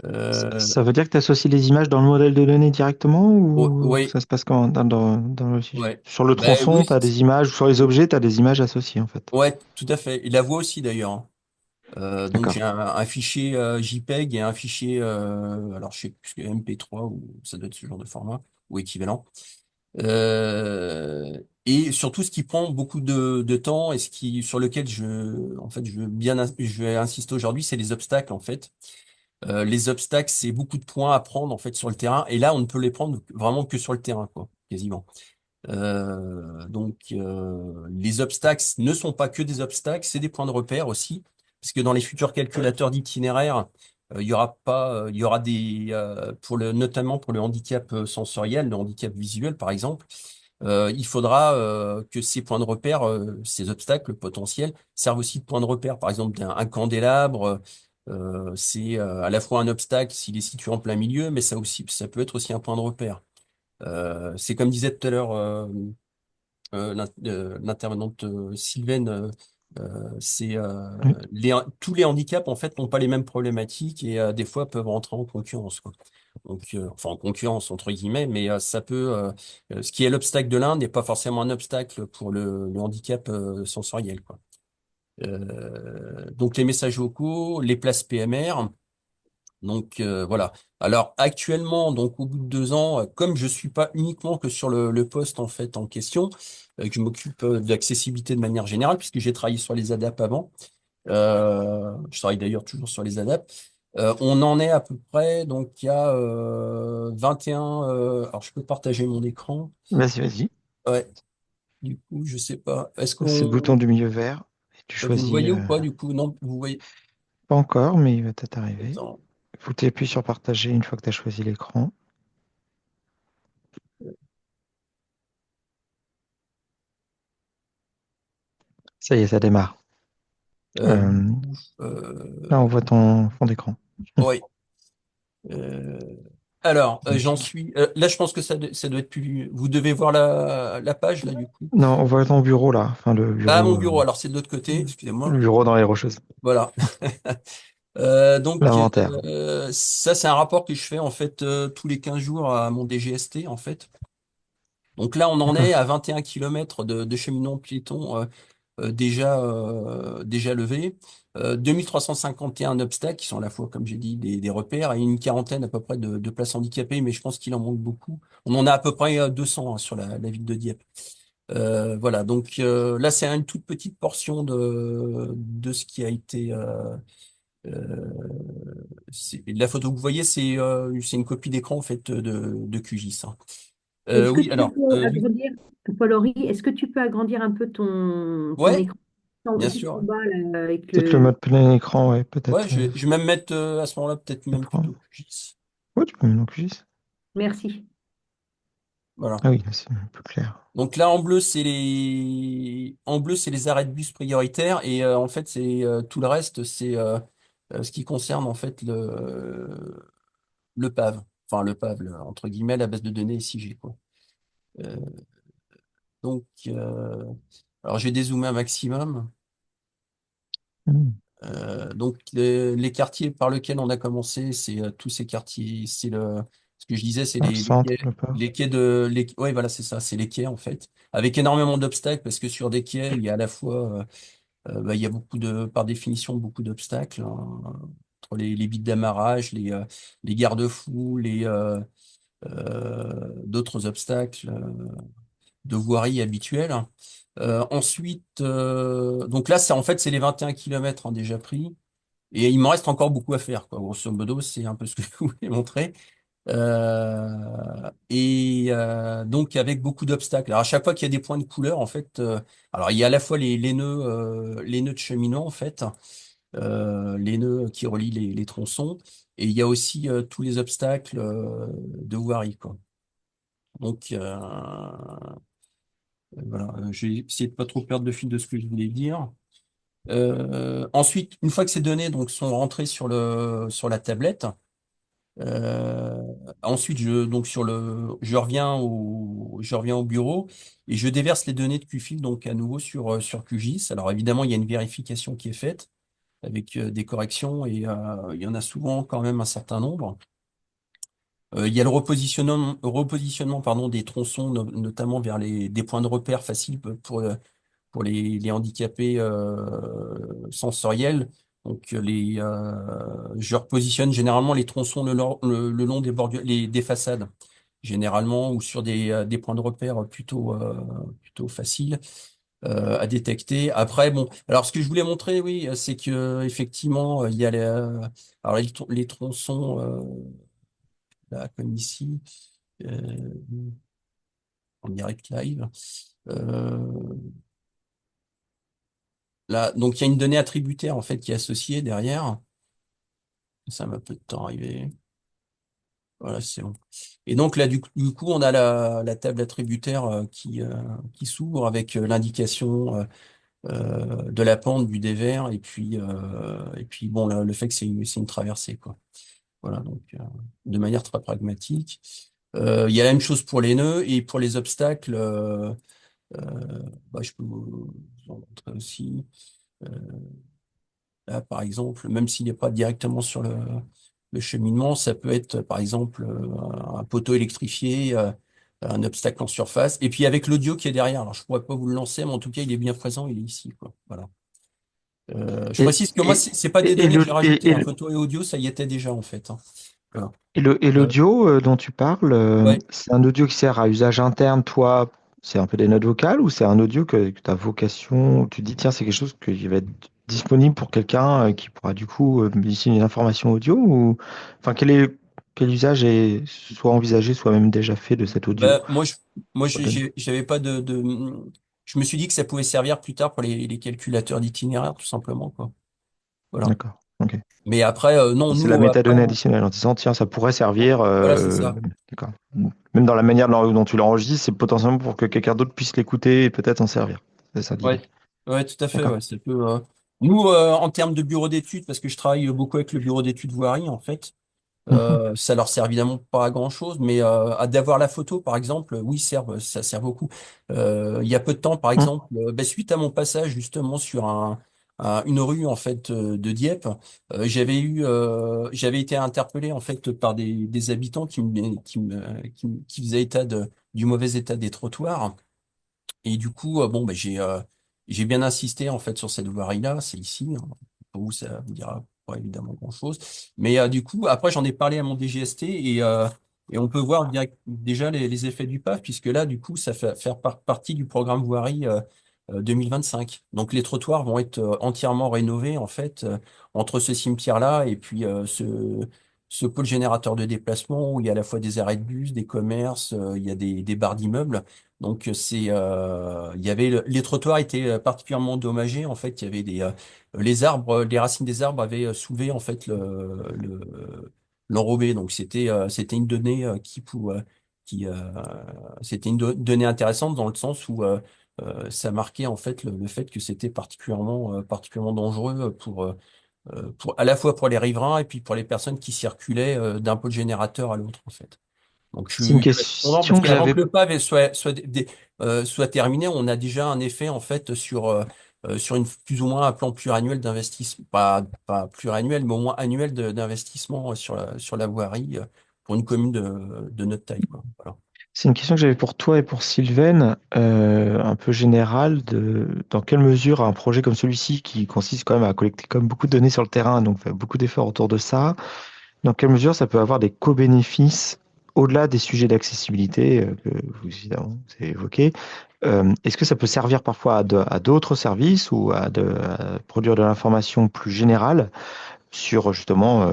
Euh, Ça veut dire que tu associes les images dans le modèle de données directement ou oui, ça se passe comment dans le ouais. sur le Ben tronçon, oui, tu as des images, ou sur les objets, tu as des images associées en fait. ouais, tout à fait. Et la voix aussi d'ailleurs, hein. Donc D'accord. j'ai un fichier JPEG et un fichier, alors je sais plus, MP3 ou ça doit être ce genre de format ou équivalent. Et surtout, ce qui prend beaucoup de temps et sur lequel en fait, je vais insister aujourd'hui, c'est les obstacles en fait. Les obstacles, c'est beaucoup de points à prendre en fait sur le terrain. Et là, on ne peut les prendre vraiment que sur le terrain, quoi, quasiment. Les obstacles ne sont pas que des obstacles, c'est des points de repère aussi, parce que dans les futurs calculateurs d'itinéraire, il y aura pas, il y aura notamment pour le handicap sensoriel, le handicap visuel par exemple, il faudra que ces points de repère, ces obstacles potentiels, servent aussi de points de repère. Par exemple, un candélabre, c'est à la fois un obstacle s'il est situé en plein milieu, mais ça peut être aussi un point de repère. C'est comme disait tout à l'heure l'intervenante Sylvaine, Oui. tous les handicaps en fait n'ont pas les mêmes problématiques et des fois peuvent rentrer en concurrence, quoi. Donc, enfin en concurrence entre guillemets, mais ce qui est l'obstacle de l'un n'est pas forcément un obstacle pour le handicap sensoriel, quoi. Donc les messages vocaux, les places PMR. Donc voilà. Alors actuellement, donc au bout de 2 ans, comme je suis pas uniquement que sur le poste en fait en question, que je m'occupe d'accessibilité de manière générale, puisque j'ai travaillé sur les ADAP avant. Je travaille d'ailleurs toujours sur les ADAP. On en est à peu près, donc il y a 21. Alors je peux partager mon écran. Vas-y, vas-y. Ouais. Du coup, je sais pas. Est-ce C'est le bouton qu'on du milieu vert. Et tu vous le choisis voyez ou pas du coup? Non, vous voyez. pas encore, mais il va peut-être arriver. Attends. Il faut t'appuyer sur partager une fois que tu as choisi l'écran. Ça y est, ça démarre. Du Euh, coup, Là, on voit ton fond d'écran. ouais. Euh, alors, j'en Magnifique. suis. Là, je pense que ça doit être plus. Vous devez voir la page là du coup. Non, on voit ton bureau là. Enfin, Ah, mon bureau. Alors, c'est de l'autre côté. le Excusez-moi. bureau dans les Rocheuses. Voilà. Donc, L'inventaire. ça, c'est un rapport que je fais en fait tous les 15 jours à mon DGST en fait. Donc là, on en est D'accord. à 21 km de cheminement piéton déjà levés. 2351 obstacles qui sont à la fois, comme j'ai dit, des repères et une quarantaine à peu près de places handicapées, mais je pense qu'il en manque beaucoup. On en a à peu près 200 hein, sur la ville de Dieppe. Voilà, donc là c'est une toute petite portion de ce qui a été euh, la photo que vous voyez, c'est une copie d'écran en fait de QGIS, hein. Est-ce que Oui, tu alors peux oui, agrandir, Paul-Henri, est-ce que tu peux agrandir un peu ton ouais, écran bien juste en sûr. bas là, avec Peut-être le le... mode plein écran, ouais, Ouais, peut-être. je vais même mettre à ce moment-là peut-être Je même prends. plutôt QGIS. Ouais, tu peux mettre dans QGIS. Merci. Voilà. Ah oui, là, c'est plus clair. Donc là en bleu c'est les arrêts de bus prioritaires et en fait c'est tout le reste c'est ce qui concerne en fait le PAV, enfin le PAV, entre guillemets la base de données SIG quoi. Euh, donc alors je vais dézoomer un maximum. Hmm. Donc les quartiers par lesquels on a commencé, c'est tous ces quartiers, ce que je disais, c'est Dans le les centre, quais, le pas. ouais voilà c'est ça, c'est les quais en fait, avec énormément d'obstacles parce que sur des quais il y a à la fois, il y a par définition beaucoup d'obstacles hein, entre les bits d'amarrage, les garde-fous, d'autres obstacles de voirie habituels. Ensuite, donc là c'est en fait c'est les 21 kilomètres hein, déjà pris. Et il m'en reste encore beaucoup à faire, quoi. Grosso modo, c'est un peu ce que je voulais montrer. Donc avec beaucoup d'obstacles. Alors à chaque fois qu'il y a des points de couleur, en fait, alors il y a à la fois les nœuds de cheminot, en fait, les nœuds qui relient les tronçons, et il y a aussi tous les obstacles de voirie, quoi. Donc voilà, j'ai essayé de pas trop perdre de fil de ce que je voulais dire. Ensuite, une fois que ces données donc sont rentrées sur la tablette, euh, ensuite je reviens au bureau et je déverse les données de QFIL donc à nouveau sur QGIS. Alors évidemment, il y a une vérification qui est faite avec des corrections et il y en a souvent quand même un certain nombre. Il y a le repositionnement pardon, des tronçons, notamment vers des points de repère faciles pour les handicapés sensoriels. Donc je repositionne généralement les tronçons le long des façades, généralement, ou sur des points de repère plutôt faciles à détecter. Après, bon, alors ce que je voulais montrer, oui, c'est que effectivement, il y a alors les tronçons, là, comme ici, euh, en direct live. Euh, Là, donc il y a une donnée attributaire en fait qui est associée derrière. Ça m'a peu de temps arrivé. Voilà, c'est bon. Et donc là, du coup, on a la table attributaire qui s'ouvre avec l'indication de la pente du dévers et puis bon, le fait que c'est une traversée, quoi. Voilà, donc de manière très pragmatique. Il y a la même chose pour les nœuds et pour les obstacles. Je peux vous en montrer aussi. Euh, Là, par exemple, même s'il n'est pas directement sur le cheminement, ça peut être, par exemple, un poteau électrifié, un obstacle en surface. Et puis avec l'audio qui est derrière. Alors, je ne pourrais pas vous le lancer, mais en tout cas, il est bien présent, il est ici, quoi. Voilà. Je Et, précise que moi, et, c'est pas des et, et données que le, j'ai et, rajoutées. et Un le- photo et audio, ça y était déjà, en fait, hein. Voilà. et Euh, l'audio dont tu parles, ouais. c'est un audio qui sert à usage interne, toi, c'est un peu des notes vocales, ou c'est un audio que tu as vocation, où tu te dis, tiens, c'est quelque chose qui va être disponible pour quelqu'un qui pourra du coup bénéficier d'une information audio, ou enfin, quel usage est soit envisagé, soit même déjà fait de cet audio? Bah, moi, j'avais pas je me suis dit que ça pouvait servir plus tard pour les calculateurs d'itinéraire, tout simplement, quoi. Voilà. D'accord. Ok. Mais après, non, C'est la nous, après, métadonnée additionnelle en disant, tiens, ça pourrait servir. voilà, c'est ça. D'accord. Même dans la manière dont tu l'enregistres, c'est potentiellement pour que quelqu'un d'autre puisse l'écouter et peut-être en servir. C'est ça l'idée. Ouais, ouais, tout à fait. D'accord. Ouais, nous, en termes de bureau d'études, parce que je travaille beaucoup avec le bureau d'études voirie, en fait, Mhm. ça leur sert évidemment pas à grand-chose, mais d'avoir la photo, par exemple, oui, ça sert beaucoup. Il y a peu de temps, par Mhm. exemple, suite à mon passage justement sur une rue en fait de Dieppe, j'avais été interpellé en fait par des habitants qui faisaient état du mauvais état des trottoirs. Et du coup, bon, j'ai j'ai bien insisté en fait sur cette voirie-là, c'est ici. Hein. Pour vous, ça vous dira pas évidemment grand-chose. Mais du coup, après, j'en ai parlé à mon DGST et on peut voir déjà les effets du PAF, puisque là, du coup, ça fait faire partie du programme voirie 2025. Donc, les trottoirs vont être entièrement rénovés en fait entre ce cimetière-là et puis ce pôle générateur de déplacement où il y a à la fois des arrêts de bus, des commerces, il y a des barres d'immeubles. Donc il y avait les trottoirs étaient particulièrement endommagés. En fait, il y avait les arbres, les racines des arbres avaient soulevé en fait l'enrobé. Donc c'était une donnée qui c'était une donnée intéressante dans le sens où ça marquait en fait le fait que c'était particulièrement dangereux pour à la fois pour les riverains et puis pour les personnes qui circulaient d'un pôle générateur à l'autre en fait. Donc je C'est une suis répondant parce question que qu'avant j'avais. que le PAV soit terminé, on a déjà un effet en fait sur une plus ou moins un plan pluriannuel d'investissement, pas pluriannuel, mais au moins annuel d'investissement sur la voirie pour une commune de notre taille, quoi. Voilà. C'est une question que j'avais pour toi et pour Sylvaine, un peu générale, dans quelle mesure un projet comme celui-ci, qui consiste quand même à collecter comme beaucoup de données sur le terrain, donc faire beaucoup d'efforts autour de ça, dans quelle mesure ça peut avoir des co-bénéfices au-delà des sujets d'accessibilité que vous, évidemment, vous avez évoqués. Est-ce que ça peut servir parfois à d'autres services ou à produire de l'information plus générale sur justement,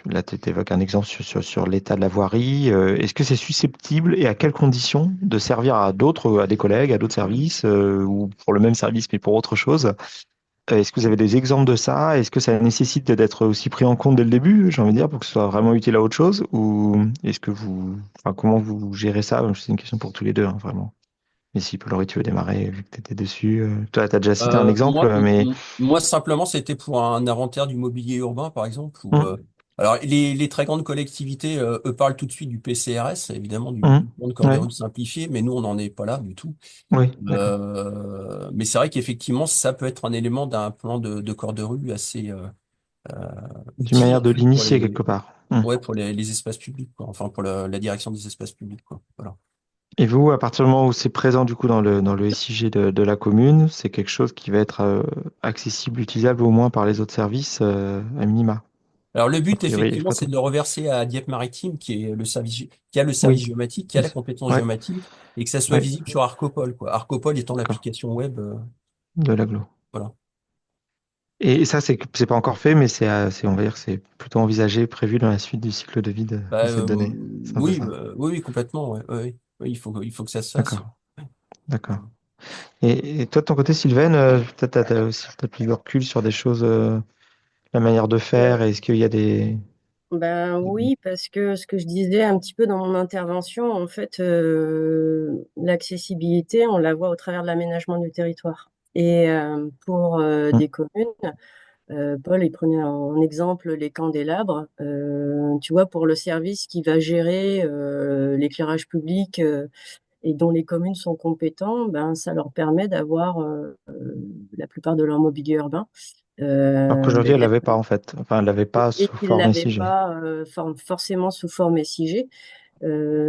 là tu évoques un exemple sur l'état de la voirie, est-ce que c'est susceptible et à quelles conditions de servir à d'autres, à des collègues, à d'autres services, ou pour le même service mais pour autre chose? Est-ce que vous avez des exemples de ça? Est-ce que ça nécessite d'être aussi pris en compte dès le début, j'ai envie de dire, pour que ce soit vraiment utile à autre chose? Ou est-ce que enfin, comment vous gérez ça? C'est une question pour tous les deux, hein, vraiment. Mais si Laurie, tu veux démarrer, vu que tu étais dessus. Toi, tu as déjà cité un exemple, mais Moi, simplement, c'était pour un inventaire du mobilier urbain, par exemple. Hum, Alors, les très grandes collectivités, eux, parlent tout de suite du PCRS, évidemment, du hum, plan de corps de ouais, rue simplifié, mais nous, on n'en est pas là du tout. oui, d'accord. Mais c'est vrai qu'effectivement, ça peut être un élément d'un plan de corps de rue assez D'une utile, manière en de fait, l'initier quelque part. ouais, pour les espaces publics, quoi. Enfin, pour la direction des espaces publics, quoi. Voilà. Et vous, à partir du moment où c'est présent du coup dans le SIG de la commune, c'est quelque chose qui va être accessible, utilisable au moins par les autres services à minima, Alors le a but priori effectivement c'est exploitant. de le reverser à Dieppe Maritime qui est qui a le service Oui, géomatique, qui a la compétence ouais, géomatique et que ça soit ouais, visible sur Arcopol quoi. Arcopol étant d'accord, l'application web de l'agglo. voilà. Et ça, c'est pas encore fait, mais on va dire que c'est plutôt envisagé, prévu dans la suite du cycle de vie de Bah, cette donnée. C'est un peu oui, ça. oui complètement ouais, ouais. Oui, il faut que ça se fasse. D'accord, d'accord. Et toi, de ton côté, Sylvaine, peut-être t'as aussi peut-être plus de recul sur des choses, la manière de faire, et est-ce qu'il y a des... Ben oui, parce que ce que je disais un petit peu dans mon intervention, en fait, l'accessibilité, on la voit au travers de l'aménagement du territoire. Et pour Hum, des communes, Paul, il prenait en exemple les candélabres. Tu vois, pour le service qui va gérer l'éclairage public et dont les communes sont compétents, ben ça leur permet d'avoir la plupart de leur mobilier urbain. alors qu'aujourd'hui, elle D'être l'avait pas en fait. Enfin, elle l'avait pas et sous qu'ils forme l'avaient SIG. pas forcément sous forme SIG.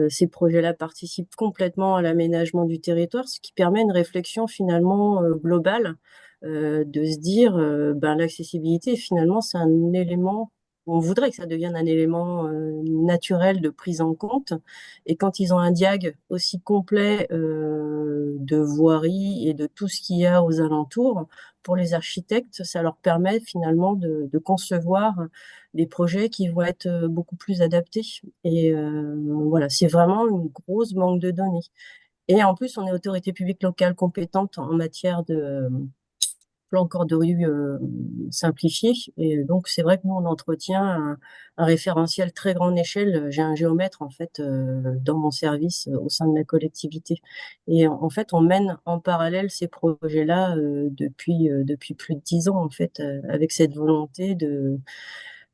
Ces projets-là participent complètement à l'aménagement du territoire, ce qui permet une réflexion finalement globale, de se dire ben, l'accessibilité finalement c'est un élément, on voudrait que ça devienne un élément naturel de prise en compte. Et quand ils ont un diag aussi complet de voirie et de tout ce qu'il y a aux alentours, pour les architectes, ça leur permet finalement de concevoir des projets qui vont être beaucoup plus adaptés. Et voilà, c'est vraiment une grosse banque de données. Et en plus, on est autorité publique locale compétente en matière de plan corps de rue simplifié. Et donc, c'est vrai que nous, on entretient un référentiel très grande échelle. J'ai un géomètre, en fait, dans mon service au sein de la collectivité. Et en fait, on mène en parallèle ces projets-là depuis plus de 10 ans, en fait, avec cette volonté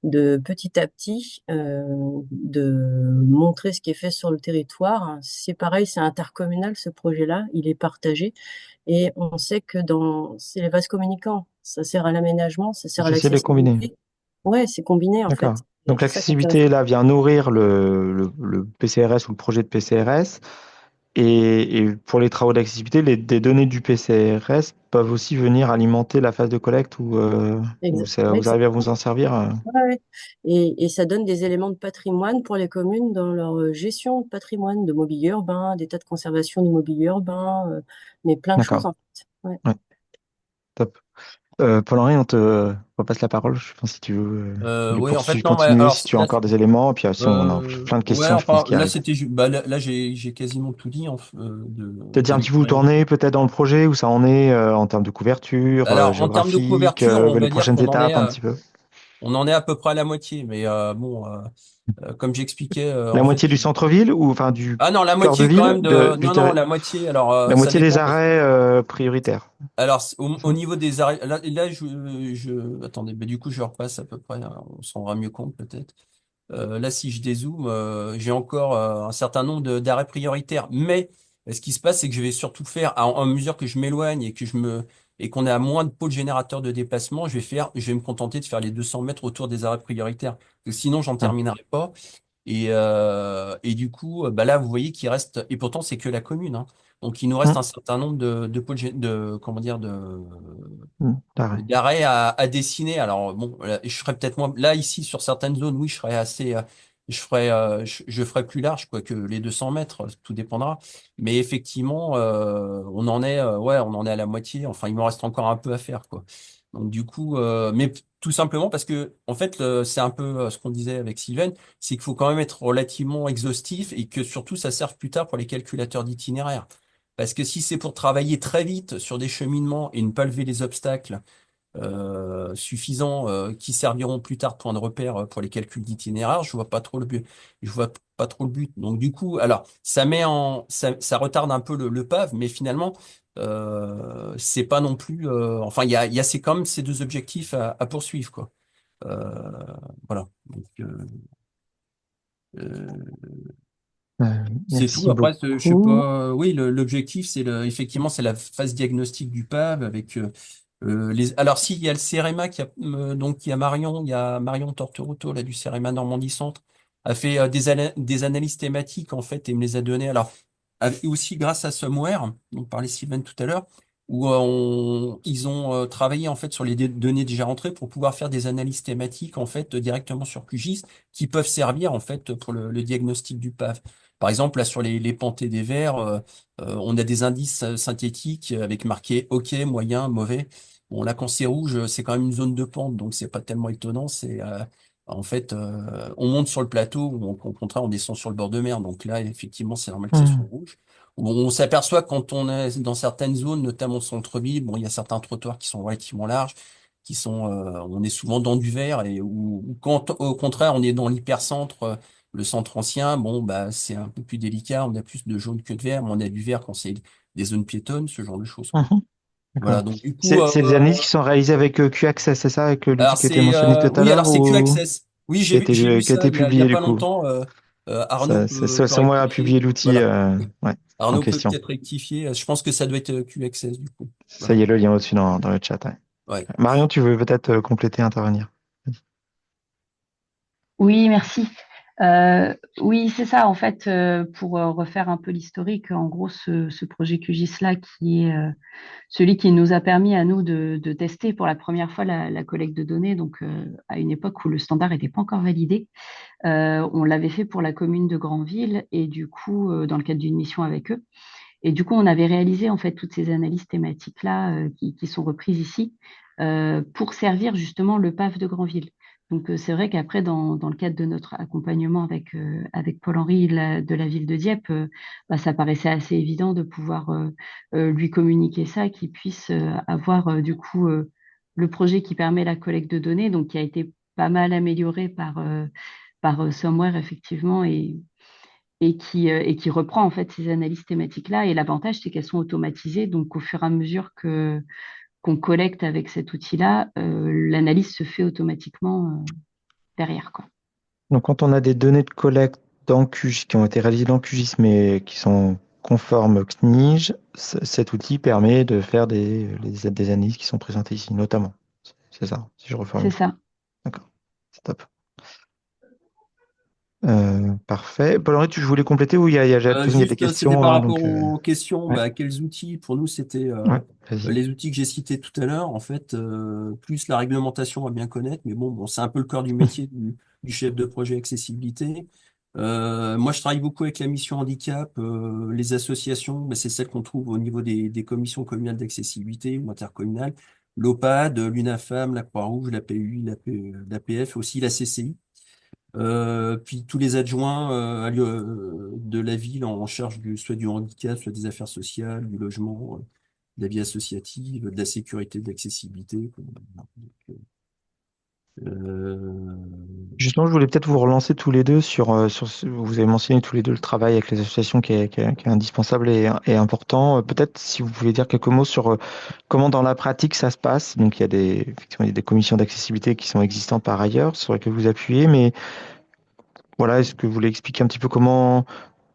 de petit à petit de montrer ce qui est fait sur le territoire. C'est pareil, c'est intercommunal ce projet-là, il est partagé et on sait que c'est les vases communicants, ça sert à l'aménagement, ça sert Vous à essayez de les combiner. l'accessibilité. Ouais, c'est combiné en D'accord. fait. Et Donc c'est ça qui est intéressant. l'accessibilité, là, vient nourrir le PCRS ou le projet de PCRS. Et pour les travaux d'accessibilité, des données du PCRS peuvent aussi venir alimenter la phase de collecte ou vous arrivez à Exactement. vous en servir? Ouais, ouais. Et ça donne des éléments de patrimoine pour les communes dans leur gestion de patrimoine, de mobilier urbain, d'état de conservation du mobilier urbain, mais plein de choses D'accord. en fait. Ouais. Ouais, top. Paul-Henri, on te repasse la parole. Je pense si tu veux Oui, en poursuivre, fait, non, ouais, continuer, alors si tu as là, encore des éléments. Puis si on a plein de ouais, questions, je pense, enfin, qui là, arrivent. c'était, bah, là, j'ai quasiment tout dit, Te dire de un petit peu où tu en l'expérience. es peut-être dans le projet, où ça en est en termes de couverture, Alors, en termes de géographique, couverture, on les va dire prochaines étapes, un petit peu. on en est à peu près à la moitié, mais bon, comme j'expliquais, La en moitié fait, du centre-ville ou enfin du ah non, la cœur de moitié quand ville, même du non, non, la moitié. Alors, la ça moitié des dépend. arrêts prioritaires. Alors, C'est au ça. niveau des arrêts, là, attendez, bah, du coup, je repasse à peu près, on s'en rendra mieux compte peut-être. Là, si je dézoome, j'ai encore un certain nombre d'arrêts prioritaires. Mais ce qui se passe, c'est que je vais surtout faire, en mesure que je m'éloigne et qu'on est à moins de pôles générateurs de déplacement, je vais me contenter de faire les 200 mètres autour des arrêts prioritaires. Parce que sinon, j'en Hum, terminerai pas. Et du coup, bah là, vous voyez qu'il reste, et pourtant, c'est que la commune, hein. Donc, il nous reste un hum, certain nombre de pôles, comment dire, Pareil. d'arrêt à dessiner. Alors bon, là, je ferais peut-être moins. Là ici sur certaines zones, oui, je serais assez. Je ferais plus large, quoi, que les 200 mètres. Tout dépendra. Mais effectivement, ouais, on en est à la moitié. Enfin, il me reste encore un peu à faire, quoi. Donc du coup, mais tout simplement parce que en fait, c'est un peu ce qu'on disait avec Sylvain, c'est qu'il faut quand même être relativement exhaustif et que surtout ça serve plus tard pour les calculateurs d'itinéraire. Parce que si c'est pour travailler très vite sur des cheminements et ne pas lever les obstacles suffisants qui serviront plus tard de point de repère pour les calculs d'itinéraire, je vois pas trop le but. Je vois pas trop le but. Donc du coup, alors ça retarde un peu le PAV, mais finalement c'est pas non plus. Enfin, il y a quand même ces deux objectifs à poursuivre, quoi. Euh, voilà. Donc, euh, c'est tout. Merci Après, je sais beaucoup. pas. Oui, l'objectif, effectivement, c'est la phase diagnostique du PAV avec alors si il y a le CEREMA donc il y a Marion Torteroto là du CEREMA Normandie Centre a fait des analyses thématiques en fait et me les a données. Alors et aussi grâce à Somewhere, dont parlait Sylvain tout à l'heure, où ils ont travaillé en fait sur les données déjà rentrées pour pouvoir faire des analyses thématiques en fait directement sur QGIS qui peuvent servir en fait pour le diagnostic du PAV. Par exemple, là sur les pantés des vers, on a des indices synthétiques avec marqué OK, moyen, mauvais. Bon, là quand c'est rouge, c'est quand même une zone de pente, donc c'est pas tellement étonnant. C'est en fait, on monte sur le plateau ou au contraire on descend sur le bord de mer. Donc là, effectivement, c'est normal que ça soit Hum, rouge. On s'aperçoit quand on est dans certaines zones, notamment au centre-ville, bon, il y a certains trottoirs qui sont relativement larges, on est souvent dans du vert et ou quand au contraire on est dans l'hypercentre, le centre ancien, bon bah c'est un peu plus délicat, on a plus de jaune que de vert, mais on a du vert quand c'est des zones piétonnes, ce genre de choses, quoi. mhm. D'accord. Voilà, donc du coup, C'est des analyses qui sont réalisées avec QAccess, c'est ça, avec l'outil alors qui a été mentionné tout à oui, alors l'heure, c'est ou QAccess. Oui, j'ai vu qui a ça été il y a publié du pas coup? longtemps. Arnaud peut Somewhere a publié rectifier. l'outil Voilà, ouais, en Arnaud peut question. peut-être rectifier. Je pense que ça doit être QAccess du coup. Ça Voilà. y est, le lien au-dessus dans le chat. Ouais. Ouais. Marion, tu veux peut-être compléter, intervenir? Oui, merci. Oui, c'est ça. En fait, pour refaire un peu l'historique, en gros, ce projet QGIS-là, qui est celui qui nous a permis à nous de tester pour la première fois la collecte de données, donc à une époque où le standard n'était pas encore validé. On l'avait fait pour la commune de Granville et du coup, dans le cadre d'une mission avec eux. Et du coup, on avait réalisé en fait toutes ces analyses thématiques-là qui sont reprises ici pour servir justement le PAF de Granville. Donc, c'est vrai qu'après, dans le cadre de notre accompagnement avec Paul-Henri de la ville de Dieppe, bah, ça paraissait assez évident de pouvoir lui communiquer ça, qu'il puisse avoir du coup le projet qui permet la collecte de données, donc qui a été pas mal amélioré par Somewhere, effectivement, et qui reprend en fait ces analyses thématiques-là. Et l'avantage, c'est qu'elles sont automatisées. Donc, au fur et à mesure qu'on collecte avec cet outil-là, l'analyse se fait automatiquement derrière, quoi. Donc, quand on a des données de collecte dans QGIS, qui ont été réalisées dans QGIS, mais qui sont conformes CNIJ, cet outil permet de faire des analyses qui sont présentées ici, notamment. C'est ça, si je C'est reformule. ça. D'accord. C'est top. Parfait. Paul-Henri, tu voulais compléter ou il y a, de toute façon, il y a des C'était questions, par hein, rapport donc aux questions, ouais, bah, quels outils? Pour nous, c'était ouais, vas-y. les outils que j'ai cités tout à l'heure, en fait, plus la réglementation à bien connaître, mais bon, c'est un peu le cœur du métier du chef de projet accessibilité. Moi, je travaille beaucoup avec la mission handicap, les associations, bah, c'est celles qu'on trouve au niveau des commissions communales d'accessibilité ou intercommunales, l'OPAD, l'UNAFAM, la Croix-Rouge, la PU, l'APF, aussi la CCI. Puis tous les adjoints de la ville en charge soit du handicap, soit des affaires sociales, du logement, de la vie associative, de la sécurité, de l'accessibilité. Voilà. Euh, Justement, je voulais peut-être vous relancer tous les deux vous avez mentionné tous les deux le travail avec les associations qui est indispensable et important. Peut-être si vous pouvez dire quelques mots sur comment dans la pratique ça se passe. Donc, effectivement, il y a des commissions d'accessibilité qui sont existantes par ailleurs, sur lesquelles vous appuyez, mais voilà, est-ce que vous voulez expliquer un petit peu comment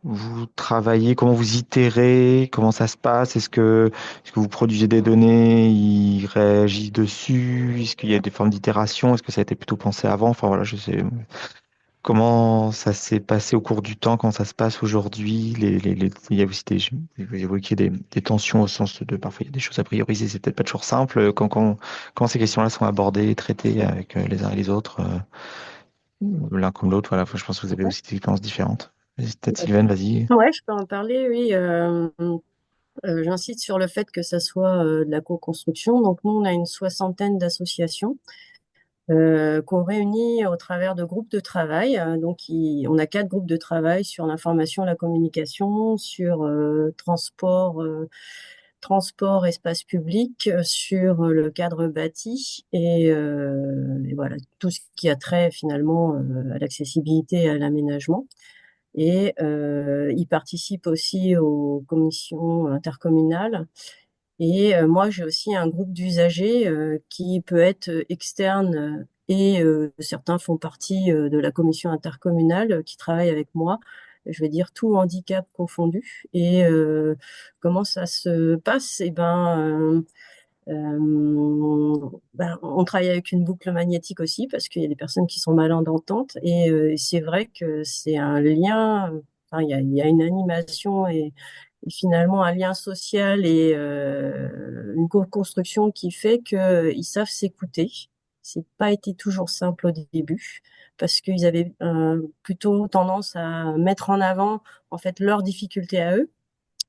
vous travaillez, comment vous itérez, comment ça se passe? Est-ce que vous produisez des données, ils réagissent dessus? Est-ce qu'il y a des formes d'itération? Est-ce que ça a été plutôt pensé avant? Enfin voilà, je sais comment ça s'est passé au cours du temps, comment ça se passe aujourd'hui. Il y a aussi vous évoquiez des tensions au sens de parfois il y a des choses à prioriser, c'est peut-être pas toujours simple. Comment ces questions-là sont abordées, traitées avec les uns et les autres, l'un comme l'autre. Voilà, je pense que vous avez aussi des expériences différentes. Vas-y, peut-être Sylvaine, vas-y. Ouais, je peux en parler, oui. J'insiste sur le fait que ça soit de la co-construction. Donc nous, on a une soixantaine d'associations qu'on réunit au travers de groupes de travail. On a 4 groupes de travail sur l'information, la communication, sur transport, espace public, sur le cadre bâti et voilà tout ce qui a trait finalement à l'accessibilité et à l'aménagement. Et il participe aussi aux commissions intercommunales. Et moi, j'ai aussi un groupe d'usagers qui peut être externe et certains font partie de la commission intercommunale qui travaille avec moi. Je vais dire tout handicap confondu. Et comment ça se passe? Eh on travaille avec une boucle magnétique aussi parce qu'il y a des personnes qui sont malentendantes et c'est vrai que c'est un lien, enfin, il y a une animation et finalement un lien social et une co-construction qui fait qu'ils savent s'écouter. C'est pas été toujours simple au début parce qu'ils avaient plutôt tendance à mettre en avant en fait leurs difficultés à eux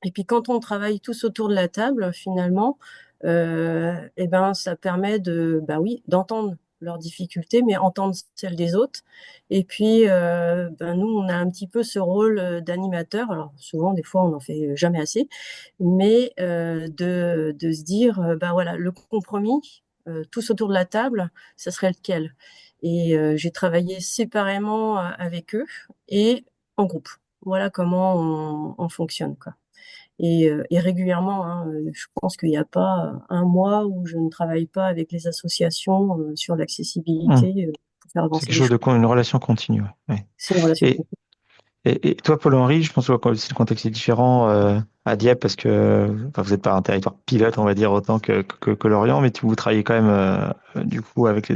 et puis quand on travaille tous autour de la table, finalement, eh ben ça permet de, bah oui, d'entendre leurs difficultés, mais entendre celles des autres. Et puis, nous, on a un petit peu ce rôle d'animateur. Alors souvent, des fois, on n'en fait jamais assez, mais de se dire, bah voilà, le compromis, tous autour de la table, ça serait lequel? Et j'ai travaillé séparément avec eux et en groupe. Voilà comment on fonctionne, quoi. Et régulièrement, hein, je pense qu'il n'y a pas un mois où je ne travaille pas avec les associations sur Hmm. l'accessibilité pour faire C'est avancer quelque les chose choses. une relation continue. Ouais. C'est une relation. Et, et toi, Paul-Henri, je pense que aussi le contexte est différent à Dieppe parce que enfin, vous n'êtes pas un territoire pilote, on va dire, autant que Lorient, mais vous travaillez quand même du coup avec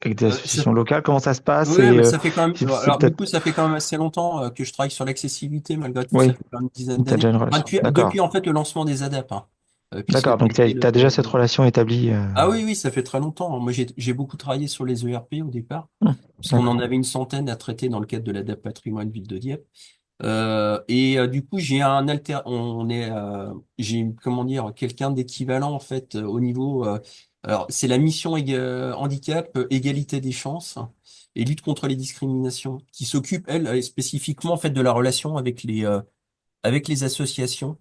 des ça- associations locales. Comment ça se passe? ouais, mais ça fait quand même. C'est Alors du peut-être. coup, ça fait quand même assez longtemps que je travaille sur l'accessibilité, malgré tout. Ça Oui, fait quand même une dizaine tu as déjà d'années. une Enfin, relation. depuis D'accord. en fait le lancement des ADAP, hein, puisque D'accord. Donc tu as déjà cette relation établie. ah oui, oui, ça fait très longtemps. Moi, j'ai beaucoup travaillé sur les ERP au départ, Hmm. puisqu'on en D'accord. avait une centaine à traiter dans le cadre de l'ADAP Patrimoine Ville de Dieppe. Du coup, j'ai comment dire quelqu'un d'équivalent en fait au niveau. Alors, c'est la mission handicap, égalité des chances et lutte contre les discriminations, qui s'occupe elle spécifiquement en fait de la relation avec les associations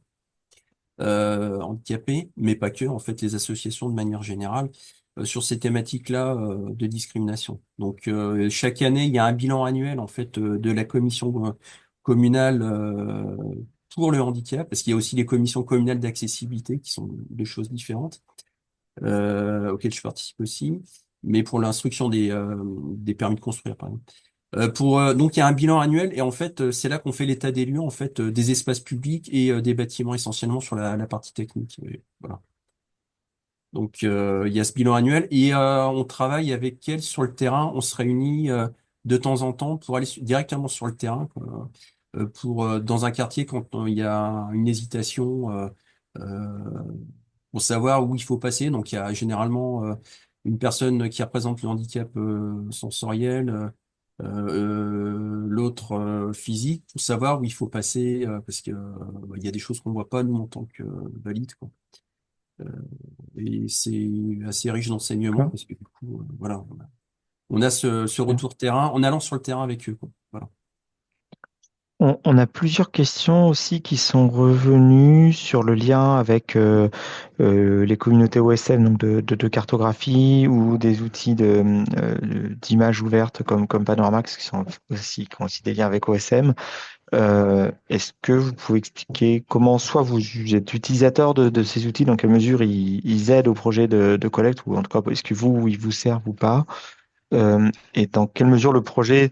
handicapées, mais pas que en fait les associations de manière générale sur ces thématiques-là de discrimination. Donc, chaque année, il y a un bilan annuel en fait de la commission communale pour le handicap, parce qu'il y a aussi les commissions communales d'accessibilité qui sont deux choses différentes auxquelles je participe aussi, mais pour l'instruction des permis de construire, par exemple. Donc il y a un bilan annuel et en fait c'est là qu'on fait l'état des lieux en fait des espaces publics et des bâtiments essentiellement sur la partie technique. Voilà. Donc il y a ce bilan annuel et on travaille avec elle sur le terrain. On se réunit de temps en temps pour aller directement sur le terrain, quoi, dans un quartier quand il y a une hésitation euh, pour savoir où il faut passer. Donc il y a généralement une personne qui représente le handicap sensoriel, l'autre physique, pour savoir où il faut passer parce que il y a des choses qu'on voit pas nous en tant que valides, quoi. Euh, et c'est assez riche d'enseignement D'accord. parce que du coup, voilà, on a ce Bien. retour terrain en allant sur le terrain avec eux, quoi. Voilà. On a plusieurs questions aussi qui sont revenues sur le lien avec les communautés OSM, donc de cartographie ou des outils d'images ouvertes comme Panoramax qui ont aussi des liens avec OSM. Est-ce que vous pouvez expliquer comment soit vous êtes utilisateur de ces outils, dans quelle mesure ils aident au projet de collecte, ou en tout cas est-ce que ils vous servent ou pas, et dans quelle mesure le projet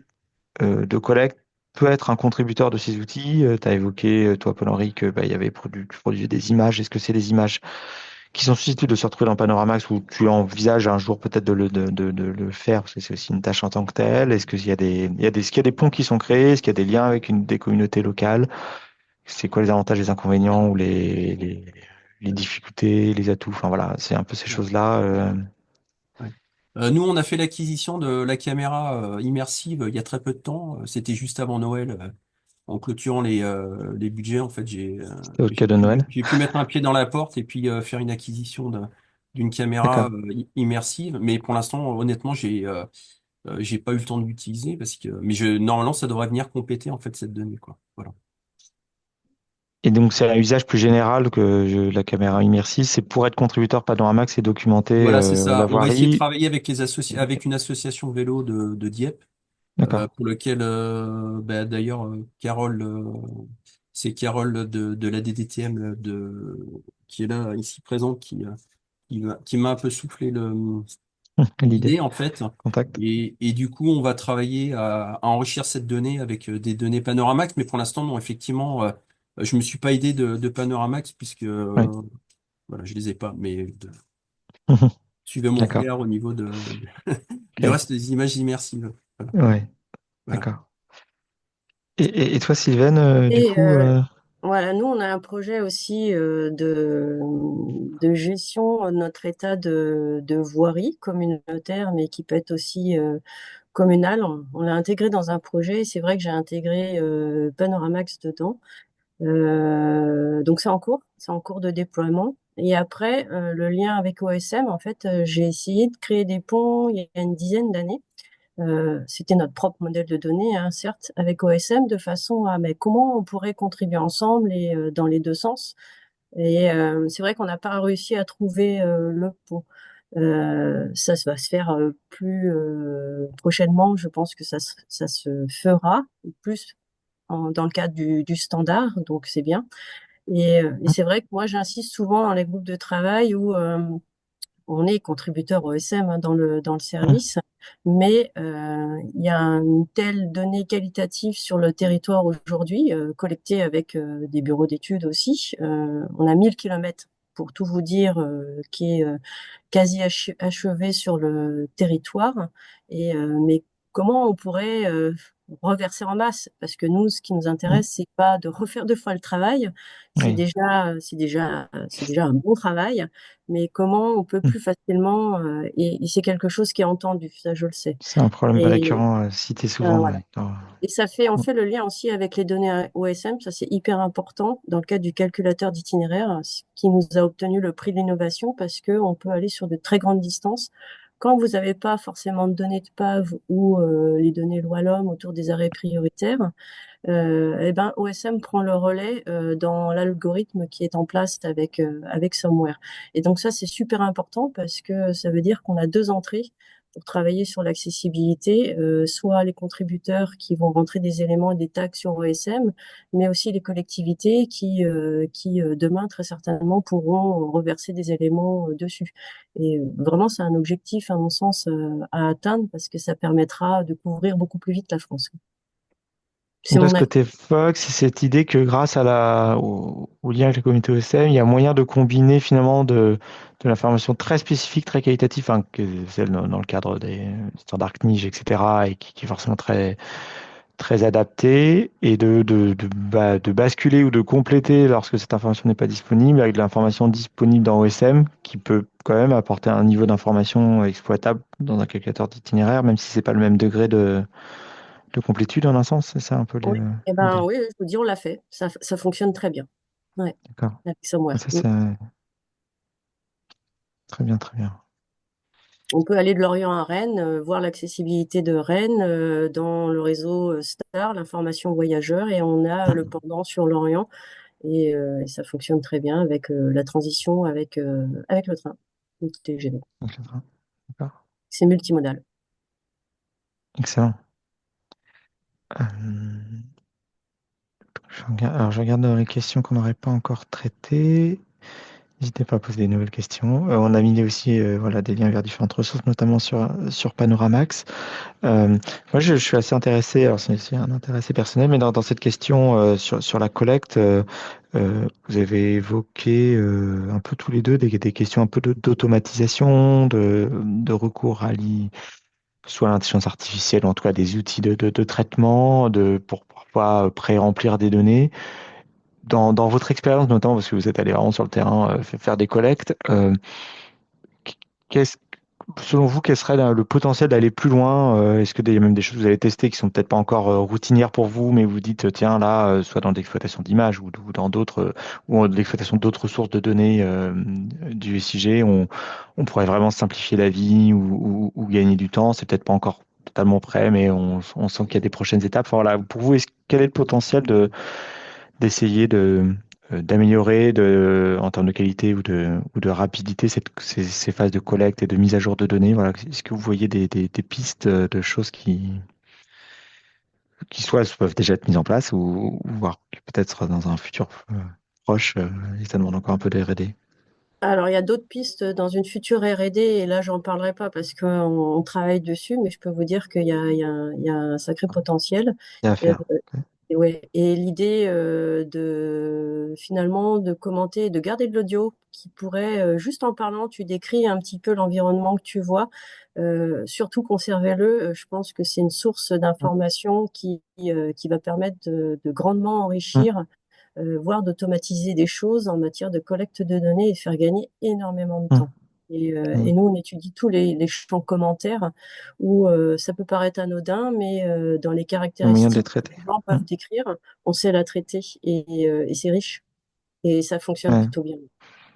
de collecte peut être un contributeur de ces outils. Tu as évoqué, toi, Paul-Henri, que bah, il y avait tu produisais des images. Est-ce que c'est des images qui sont susceptibles de se retrouver dans Panoramax, ou tu envisages un jour peut-être de le faire, parce que c'est aussi une tâche en tant que telle? Est-ce est-ce qu'il y a des ponts qui sont créés? Est-ce qu'il y a des liens avec des communautés locales? C'est quoi les avantages, les inconvénients, ou les difficultés, les atouts? Enfin voilà, c'est un peu ces Ouais. choses-là. Ouais. Nous, on a fait l'acquisition de la caméra immersive il y a très peu de temps. C'était juste avant Noël. En clôturant les budgets, en fait, C'était au cadeau de Noël. j'ai pu mettre un pied dans la porte et puis faire une acquisition d'une caméra D'accord. immersive. Mais pour l'instant, honnêtement, j'ai pas eu le temps de l'utiliser normalement, ça devrait venir compléter en fait cette donnée, quoi. Voilà. Et donc, c'est un usage plus général que la caméra immersive. C'est pour être contributeur Panoramax et documenter Voilà, c'est la ça. On va essayer de voirie. travailler avec avec une association vélo de Dieppe, D'accord. pour lequel, d'ailleurs, Carole, c'est Carole de la DDTM qui est là ici présente, qui m'a un peu soufflé L'idée. l'idée en fait. Contact. Et du coup, on va travailler à enrichir cette donnée avec des données Panoramax, mais pour l'instant, non, effectivement, je me suis pas aidé de Panoramax puisque Oui. voilà, je les ai pas, mais suivez mon D'accord. regard au niveau du Ok. reste des images immersives. Voilà. Ouais. Voilà. D'accord. Et toi, Sylvaine, du Et coup, voilà, nous, on a un projet aussi de gestion de notre état de voirie communautaire, mais qui peut être aussi communal. On l'a intégré dans un projet, et c'est vrai que j'ai intégré Panoramax dedans. Donc c'est en cours de déploiement. Et après, le lien avec OSM, en fait, j'ai essayé de créer des ponts il y a une dizaine d'années. C'était notre propre modèle de données, hein, certes, avec OSM, de façon à mais comment on pourrait contribuer ensemble et dans les deux sens. Et c'est vrai qu'on n'a pas réussi à trouver le pont. Ça va se faire plus prochainement. Je pense que ça se fera plus dans le cadre du standard, donc c'est bien. Et c'est vrai que moi, j'insiste souvent dans les groupes de travail où on est contributeur OSM, hein, dans le service, mais il y a une telle donnée qualitative sur le territoire aujourd'hui, collectée avec des bureaux d'études aussi. On a 1 000 kilomètres, pour tout vous dire, qui est quasi achevé sur le territoire. Mais comment on pourrait reverser en masse? Parce que nous, ce qui nous intéresse, c'est pas de refaire 2 fois le travail. oui. C'est déjà un bon travail. Mais comment on peut plus facilement, et c'est quelque chose qui est entendu, ça je le sais. C'est un problème Et récurrent, cité souvent. voilà. Ouais. Et on fait le lien aussi avec les données OSM, ça c'est hyper important dans le cadre du calculateur d'itinéraire, ce qui nous a obtenu le prix de l'innovation parce que on peut aller sur de très grandes distances. Quand vous n'avez pas forcément de données de PAV ou les données loi l'homme autour des arrêts prioritaires, eh ben OSM prend le relais dans l'algorithme qui est en place avec Somewhere. Et donc ça c'est super important parce que ça veut dire qu'on a deux entrées pour travailler sur l'accessibilité, soit les contributeurs qui vont rentrer des éléments et des tags sur OSM, mais aussi les collectivités qui demain très certainement pourront reverser des éléments dessus. Et vraiment c'est un objectif à mon sens à atteindre parce que ça permettra de couvrir beaucoup plus vite la France. C'est Donc là, mon ce que avis. tu évoques, c'est cette idée que grâce au lien avec la communauté OSM, il y a moyen de combiner finalement de l'information très spécifique, très qualitative, hein, que celle dans le cadre des standards CNIJ, etc., et qui est forcément très adaptée, et de basculer ou de compléter lorsque cette information n'est pas disponible avec de l'information disponible dans OSM qui peut quand même apporter un niveau d'information exploitable dans un calculateur d'itinéraire, même si c'est pas le même degré de complétude en un sens, c'est ça un peu Oui, eh ben, l'idée. oui, je vous dis, on l'a fait. Ça fonctionne très bien. Ouais, D'accord. avec Ah, Somewhere. ça, c'est très bien, très bien. On peut aller de Lorient à Rennes, voir l'accessibilité de Rennes dans le réseau Star, l'information voyageur, et on a le Mm. pendant sur Lorient, et ça fonctionne très bien avec la transition avec le train, le TGV. Donc, le train. D'accord. C'est multimodal. Excellent. Euh, alors, je regarde dans les questions qu'on n'aurait pas encore traitées. N'hésitez pas à poser des nouvelles questions. On a mis aussi voilà, des liens vers différentes ressources, notamment sur Panoramax. Moi, je suis assez intéressé, alors c'est un intéressé personnel, mais dans cette question sur la collecte, vous avez évoqué un peu tous les deux des questions un peu d'automatisation, de recours à soit l'intelligence artificielle, ou en tout cas des outils de traitement, pour parfois pré-remplir des données. Dans votre expérience, notamment parce que vous êtes allé vraiment sur le terrain faire des collectes, qu'est-ce, selon vous, quel serait le potentiel d'aller plus loin? Est-ce qu'il y a même des choses que vous avez testées qui sont peut-être pas encore routinières pour vous, mais vous dites, tiens, là, soit dans l'exploitation d'images ou dans d'autres, ou de l'exploitation d'autres sources de données du SIG, on pourrait vraiment simplifier la vie ou gagner du temps. C'est peut-être pas encore totalement prêt, mais on sent qu'il y a des prochaines étapes. Enfin, voilà, pour vous, quel est le potentiel d'essayer d'améliorer en termes de qualité ou de rapidité ces phases de collecte et de mise à jour de données. Voilà. Est-ce que vous voyez des pistes de choses qui soit peuvent déjà être mises en place ou voire que peut-être dans un futur proche, et ça demande encore un peu de R&D. Alors, il y a d'autres pistes dans une future R&D, et là, j'en parlerai pas parce qu'on travaille dessus, mais je peux vous dire qu'il y a un sacré potentiel. Il y a à Euh, faire. Ok. Et ouais. Et l'idée de finalement de commenter, de garder de l'audio qui pourrait, juste en parlant, tu décris un petit peu l'environnement que tu vois, surtout conservez-le. Je pense que c'est une source Mm, d'information qui va permettre de grandement mm, enrichir, voire d'automatiser des choses en matière de collecte de données et de faire gagner énormément de mm, temps. Et mm. nous, on étudie tous les champs commentaires où ça peut paraître anodin, mais dans les Il y a moyen de les caractéristiques que traiter. les gens Mm. peuvent décrire, on sait la traiter et c'est riche et ça fonctionne Ouais. plutôt bien.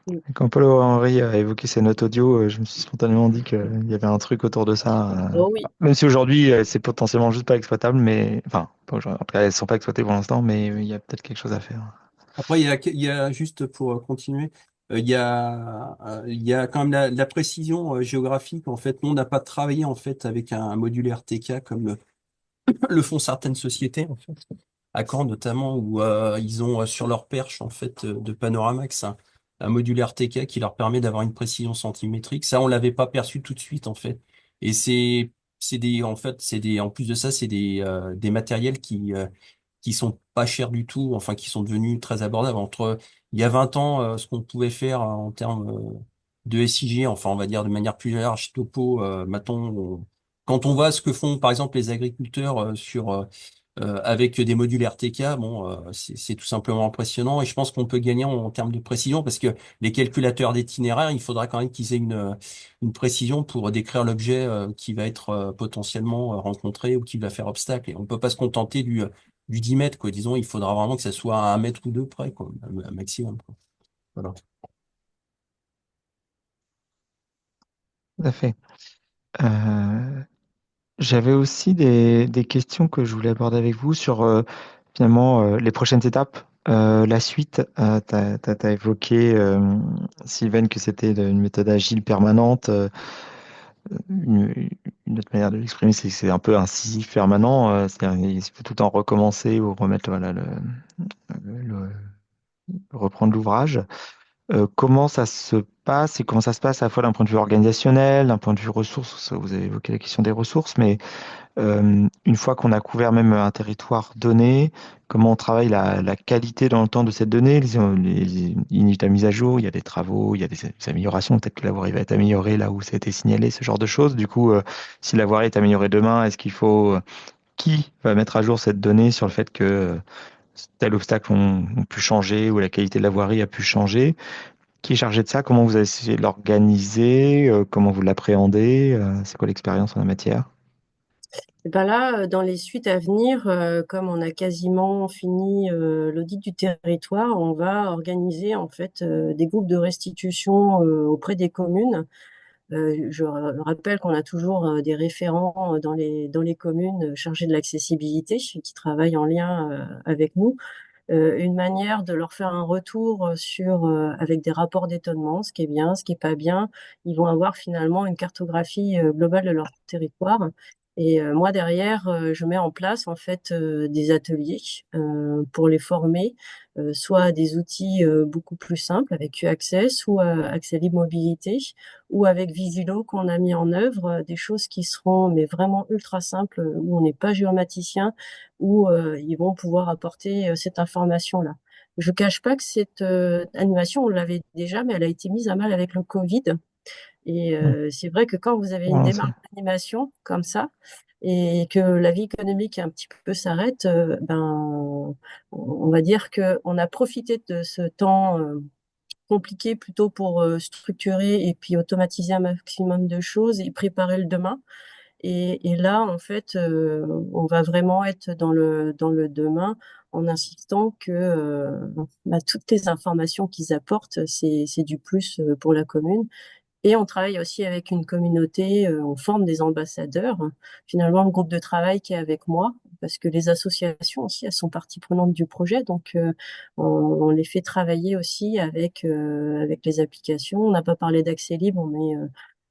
Mm. Et quand Paul Henry a évoqué ses notes audio, je me suis spontanément dit qu'il y avait un truc autour de ça. Oh oui. Même si aujourd'hui, c'est potentiellement juste pas exploitable, mais enfin, pas aujourd'hui. En tout cas, elles sont pas exploitées pour l'instant, mais il y a peut-être quelque chose à faire. Après, il y a juste pour continuer, il y a quand même la précision géographique. En fait, nous, on n'a pas travaillé en fait avec un module RTK comme le font certaines sociétés, en fait, à Caen notamment, où ils ont sur leur perche en fait de Panoramax un module RTK qui leur permet d'avoir une précision centimétrique. Ça, on l'avait pas perçu tout de suite en fait. Et en plus de ça, c'est des matériels qui sont pas chers du tout, enfin qui sont devenus très abordables. Entre il y a 20 ans, ce qu'on pouvait faire en termes de SIG, enfin on va dire de manière plus large, topo, maintenant, quand on voit ce que font par exemple les agriculteurs avec des modules RTK, bon, c'est tout simplement impressionnant et je pense qu'on peut gagner en termes de précision parce que les calculateurs d'itinéraire, il faudra quand même qu'ils aient une précision pour décrire l'objet qui va être potentiellement rencontré ou qui va faire obstacle. Et on peut pas se contenter du 10 mètres, quoi. Disons, il faudra vraiment que ça soit à 1 mètre ou deux près, quoi, un maximum, quoi. Voilà. Tout à fait. Euh, J'avais aussi des questions que je voulais aborder avec vous sur finalement les prochaines étapes. La suite, tu as évoqué, Sylvain, que c'était une méthode agile permanente. Une, une autre manière de l'exprimer, c'est que c'est un peu incisif permanent. C'est-à-dire il faut tout le temps recommencer ou remettre, voilà, reprendre l'ouvrage. Comment ça se passe et comment ça se passe à la fois d'un point de vue organisationnel, d'un point de vue ressources. Vous avez évoqué la question des ressources, mais une fois qu'on a couvert même un territoire donné, comment on travaille la qualité dans le temps de cette donnée, il y a de la mise à jour, il y a des travaux, il y a des améliorations, peut-être que la voirie va être améliorée là où ça a été signalé, ce genre de choses. Du coup, si la voirie est améliorée demain, est-ce qu'il faut, qui va mettre à jour cette donnée sur le fait que tel obstacle ont pu changer ou la qualité de la voirie a pu changer? Qui est chargé de ça? Comment vous avez essayé de l'organiser? Comment vous l'appréhendez? C'est quoi l'expérience en la matière? Et ben là, dans les suites à venir, comme on a quasiment fini l'audit du territoire, on va organiser en fait des groupes de restitution auprès des communes. Je rappelle qu'on a toujours des référents dans les communes chargés de l'accessibilité qui travaillent en lien avec nous. Une manière de leur faire un retour sur avec des rapports d'étonnement, ce qui est bien, ce qui est pas bien. Ils vont avoir finalement une cartographie globale de leur territoire. Et moi derrière, je mets en place en fait des ateliers pour les former, soit à des outils beaucoup plus simples avec Q-Access ou Accès Libre Mobilité, ou avec Visilo qu'on a mis en œuvre, des choses qui seront mais vraiment ultra simples où on n'est pas géomaticien, où ils vont pouvoir apporter cette information-là. Je cache pas que cette animation, on l'avait déjà, mais elle a été mise à mal avec le Covid. Et Hmm. c'est vrai que quand vous avez une Voilà, démarche d'animation comme ça, et que la vie économique un petit peu s'arrête, ben, on va dire que on a profité de ce temps compliqué plutôt pour structurer et puis automatiser un maximum de choses et préparer le demain. Et là, en fait, on va vraiment être dans le demain en insistant que bah, toutes les informations qu'ils apportent, c'est du plus pour la commune. Et on travaille aussi avec une communauté, on forme des ambassadeurs. Finalement, le groupe de travail qui est avec moi, parce que les associations aussi, elles sont partie prenante du projet, donc on les fait travailler aussi avec les applications. On n'a pas parlé d'accès libre, mais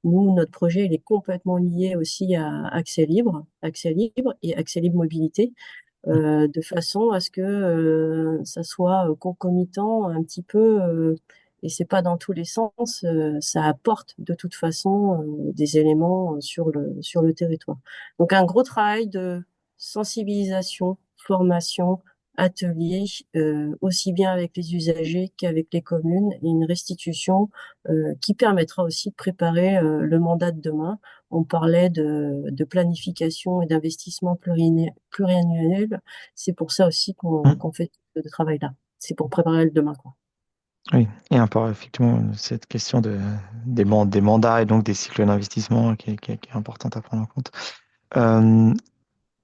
nous, notre projet, il est complètement lié aussi à Accès Libre et Accès Libre Mobilité, de façon à ce que ça soit concomitant un petit peu, et c'est pas dans tous les sens, ça apporte de toute façon des éléments sur le territoire. Donc un gros travail de sensibilisation, formation, atelier, aussi bien avec les usagers qu'avec les communes, et une restitution qui permettra aussi de préparer le mandat de demain. On parlait de planification et d'investissement pluriannuel. C'est pour ça aussi Hmm. qu'on fait ce travail-là. C'est pour préparer le demain, quoi. Oui, et encore effectivement cette question des mandats et donc des cycles d'investissement qui est importante à prendre en compte. Euh,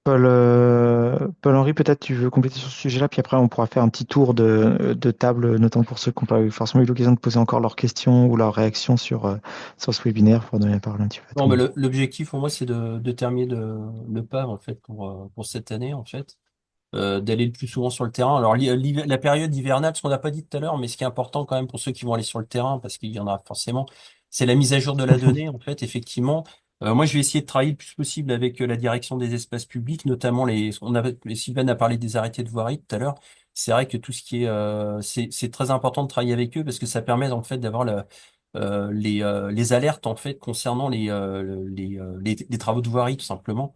Paul-Henri, peut-être tu veux compléter sur ce sujet-là, puis après on pourra faire un petit tour de table, notamment pour ceux qui n'ont pas eu forcément eu l'occasion de poser encore leurs questions ou leurs réactions sur ce webinaire pour donner la parole un petit peu à tout Non, le mais monde. l'objectif pour moi, c'est de terminer le pas en fait pour cette année en fait, d'aller le plus souvent sur le terrain. Alors la période hivernale, ce qu'on n'a pas dit tout à l'heure, mais ce qui est important quand même pour ceux qui vont aller sur le terrain, parce qu'il y en a forcément, c'est la mise à jour de la donnée en fait. Effectivement, moi je vais essayer de travailler le plus possible avec la direction des espaces publics, notamment Sylvain a parlé des arrêtés de voirie tout à l'heure. C'est vrai que tout ce qui est, c'est très important de travailler avec eux parce que ça permet en fait d'avoir les alertes en fait concernant les travaux de voirie tout simplement.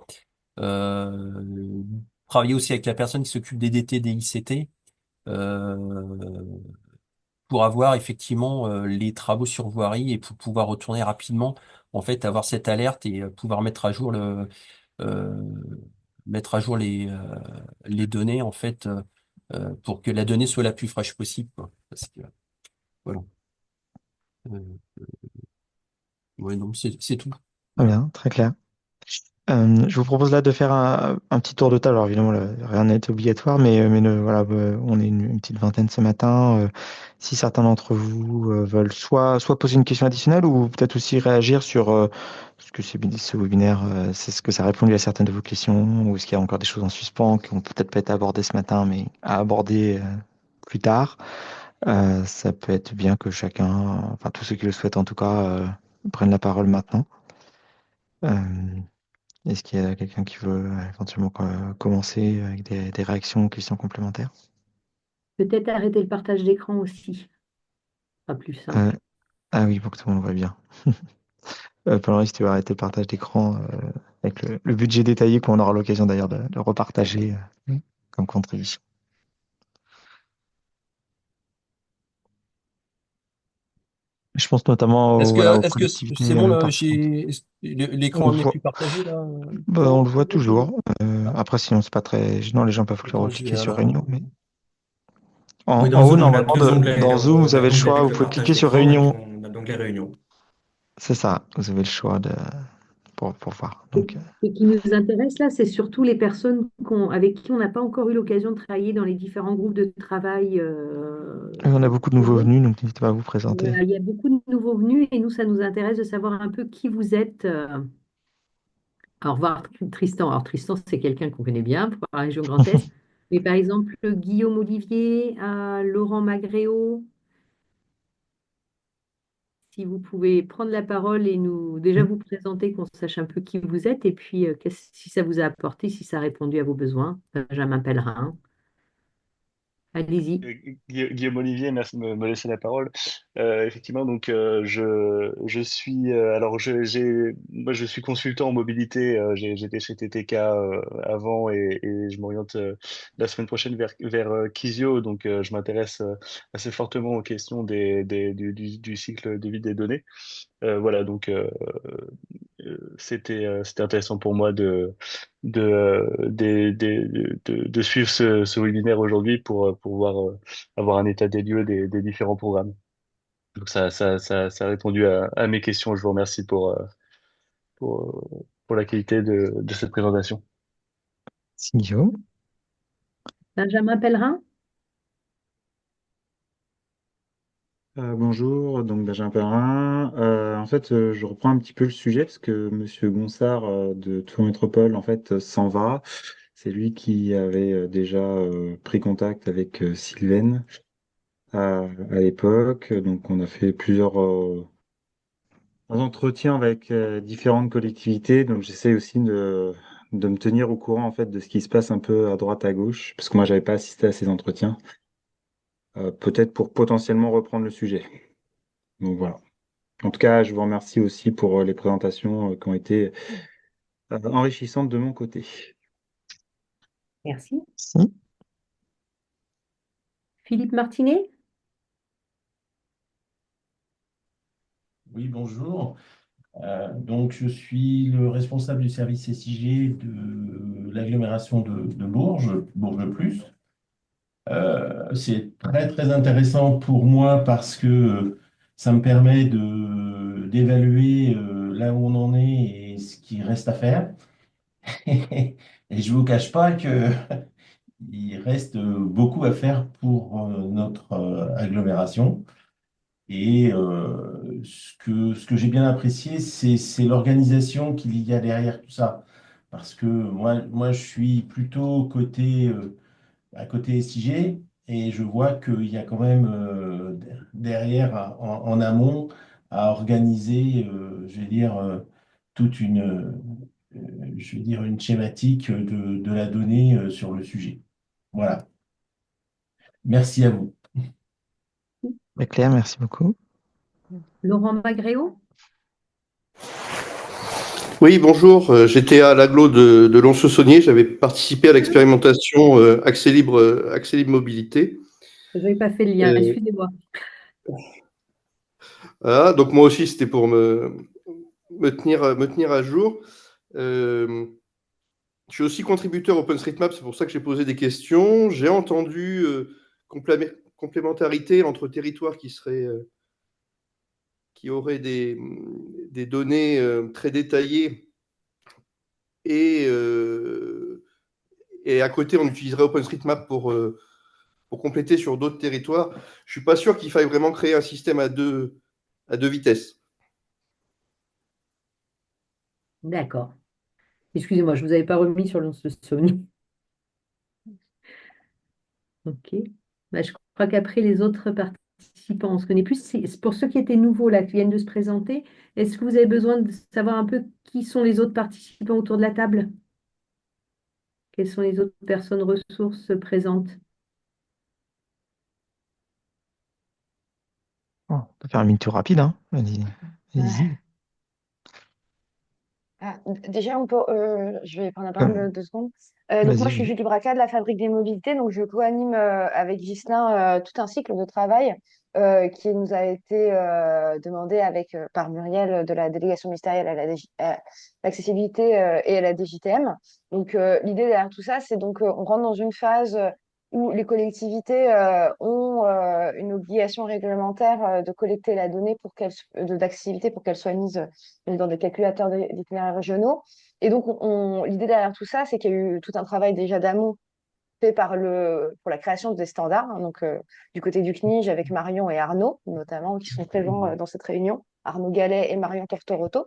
Euh, Travailler aussi avec la personne qui s'occupe des DT, des ICT, euh, pour avoir effectivement les travaux sur voirie et pour pouvoir retourner rapidement, en fait, avoir cette alerte et pouvoir euh, mettre à jour les données en fait pour que la donnée soit la plus fraîche possible, quoi. Parce que voilà. Euh, ouais, non, c'est tout. Très Voilà. bien, très clair. Je vous propose là de faire un petit tour de table. Alors évidemment, rien n'est obligatoire, mais voilà, on est une petite vingtaine ce matin. Si certains d'entre vous veulent soit poser une question additionnelle ou peut-être aussi réagir sur ce que ce webinaire, c'est ce que ça a répondu à certaines de vos questions, ou est-ce qu'il y a encore des choses en suspens qui ont peut-être pas été abordées ce matin, mais à aborder plus tard. Ça peut être bien que chacun, enfin tous ceux qui le souhaitent en tout cas, prennent la parole maintenant. Euh, Est-ce qu'il y a quelqu'un qui veut éventuellement commencer avec des réactions ou questions complémentaires? Peut-être arrêter le partage d'écran aussi. Pas plus Euh, simple. ah oui, pour que tout le monde voit bien. Pendant si tu vas arrêter le partage d'écran avec le budget détaillé qu'on aura l'occasion d'ailleurs de repartager comme contribution. Je pense notamment voilà, aux Est-ce que collectivités c'est bon là, participantes. On le l'écran n'est voit, plus partagé là? bah, on le voit toujours. Après, sinon, c'est pas très gênant, les gens peuvent le Attends, recliquer sur alors. Réunion. Mais Oui, en dans haut, Zoom, on a normalement, deux onglets. dans Zoom, vous On a avez le l'onglet choix, avec vous le pouvez partage cliquer sur d'écran et puis Réunion. on a l'onglet Réunion. C'est ça, vous avez le choix pour voir. Donc, Ce qui nous intéresse là, c'est surtout les personnes avec qui on n'a pas encore eu l'occasion de travailler dans les différents groupes de travail. on a beaucoup de nouveaux venus, donc n'hésitez pas à vous présenter. Voilà, il y a beaucoup de nouveaux venus et nous, ça nous intéresse de savoir un peu qui vous êtes. Au revoir Tristan. Alors Tristan, c'est quelqu'un qu'on connaît bien pour la région Grand Est. Mais par exemple, Guillaume Olivier, Laurent Magréo, si vous pouvez prendre la parole et nous déjà vous présenter, qu'on sache un peu qui vous êtes et puis si ça vous a apporté, si ça a répondu à vos besoins. Benjamin Pellerin. Allez-y. Guillaume Olivier, merci de me laisser la parole. Effectivement, donc je suis moi je suis consultant en mobilité. J'étais chez TTK avant et je m'oriente la semaine prochaine vers Kizio. Donc je m'intéresse assez fortement aux questions du cycle de vie des données. Voilà, donc c'était intéressant pour moi de suivre ce webinaire aujourd'hui pour pouvoir avoir un état des lieux des différents programmes. Donc ça a répondu à mes questions. Je vous remercie pour la qualité de cette présentation. Singyo. Benjamin Pellerin? Bonjour, donc Benjamin Perrin. En fait, je reprends un petit peu le sujet parce que Monsieur Gonsard de Tour Métropole en fait s'en va. C'est lui qui avait déjà pris contact avec Sylvaine à l'époque. Donc, on a fait plusieurs entretiens avec différentes collectivités. Donc, j'essaie aussi de me tenir au courant en fait de ce qui se passe un peu à droite à gauche parce que moi, j'avais pas assisté à ces entretiens. Peut-être pour potentiellement reprendre le sujet. Donc voilà. En tout cas, je vous remercie aussi pour les présentations qui ont été enrichissantes de mon côté. Merci. Si. Philippe Martinet? Oui, bonjour. Donc, je suis le responsable du service SIG de l'agglomération de Bourges, Bourges Plus. C'est très, très intéressant pour moi parce que ça me permet d'évaluer là où on en est et ce qui reste à faire. Et je ne vous cache pas que il reste beaucoup à faire pour notre agglomération. Et ce que j'ai bien apprécié, c'est l'organisation qu'il y a derrière tout ça. Parce que moi je suis plutôt à côté SIG et je vois qu'il y a quand même derrière, en amont, à organiser, je vais dire, toute je vais dire, une schématique de la donnée sur le sujet. Voilà. Merci à vous. Claire, merci beaucoup. Laurent Magréo? Oui, bonjour. J'étais à l'agglo de Lons-le-Saunier. J'avais participé à l'expérimentation Accès Libre Mobilité. Je n'avais pas fait le lien, Euh, excusez-moi. voilà, donc moi aussi, c'était pour me tenir à jour. Euh, je suis aussi contributeur OpenStreetMap, c'est pour ça que j'ai posé des questions. J'ai entendu complémentarité entre territoires qui auraient des données très détaillées et, euh, et à côté, on utiliserait OpenStreetMap pour compléter sur d'autres territoires. Je suis pas sûr qu'il faille vraiment créer un système à deux vitesses. D'accord. Excusez-moi, je ne vous avais pas remis sur le Sony. Ok. Bah, je crois qu'après les autres participants, on se connaît plus. C'est pour ceux qui étaient nouveaux là, qui viennent de se présenter, est-ce que vous avez besoin de savoir un peu qui sont les autres participants autour de la table? Quelles sont les autres personnes ressources présentes? Oh, on peut faire un mini tour rapide, hein. Allez, allez-y. Déjà, je vais prendre la Euh, parole 2 secondes. Donc, moi, Vas-y, je suis vas-y. Julie Braca de la Fabrique des Mobilités. Donc, je co-anime avec Ghislain tout un cycle de travail qui nous a été demandé par Muriel de la délégation ministérielle à l'accessibilité et à la DJTM. Donc, l'idée derrière tout ça, c'est donc on rentre dans une phase où les collectivités ont une obligation réglementaire de collecter la donnée d'accessibilité pour qu'elle soit mise dans des calculateurs d'itinéraires régionaux. Et donc, l'idée derrière tout ça, c'est qu'il y a eu tout un travail déjà d'amont fait pour la création des standards, hein, donc du côté du CNIJ avec Marion et Arnaud, notamment, qui sont présents dans cette réunion, Arnaud Gallet et Marion Tortorotto.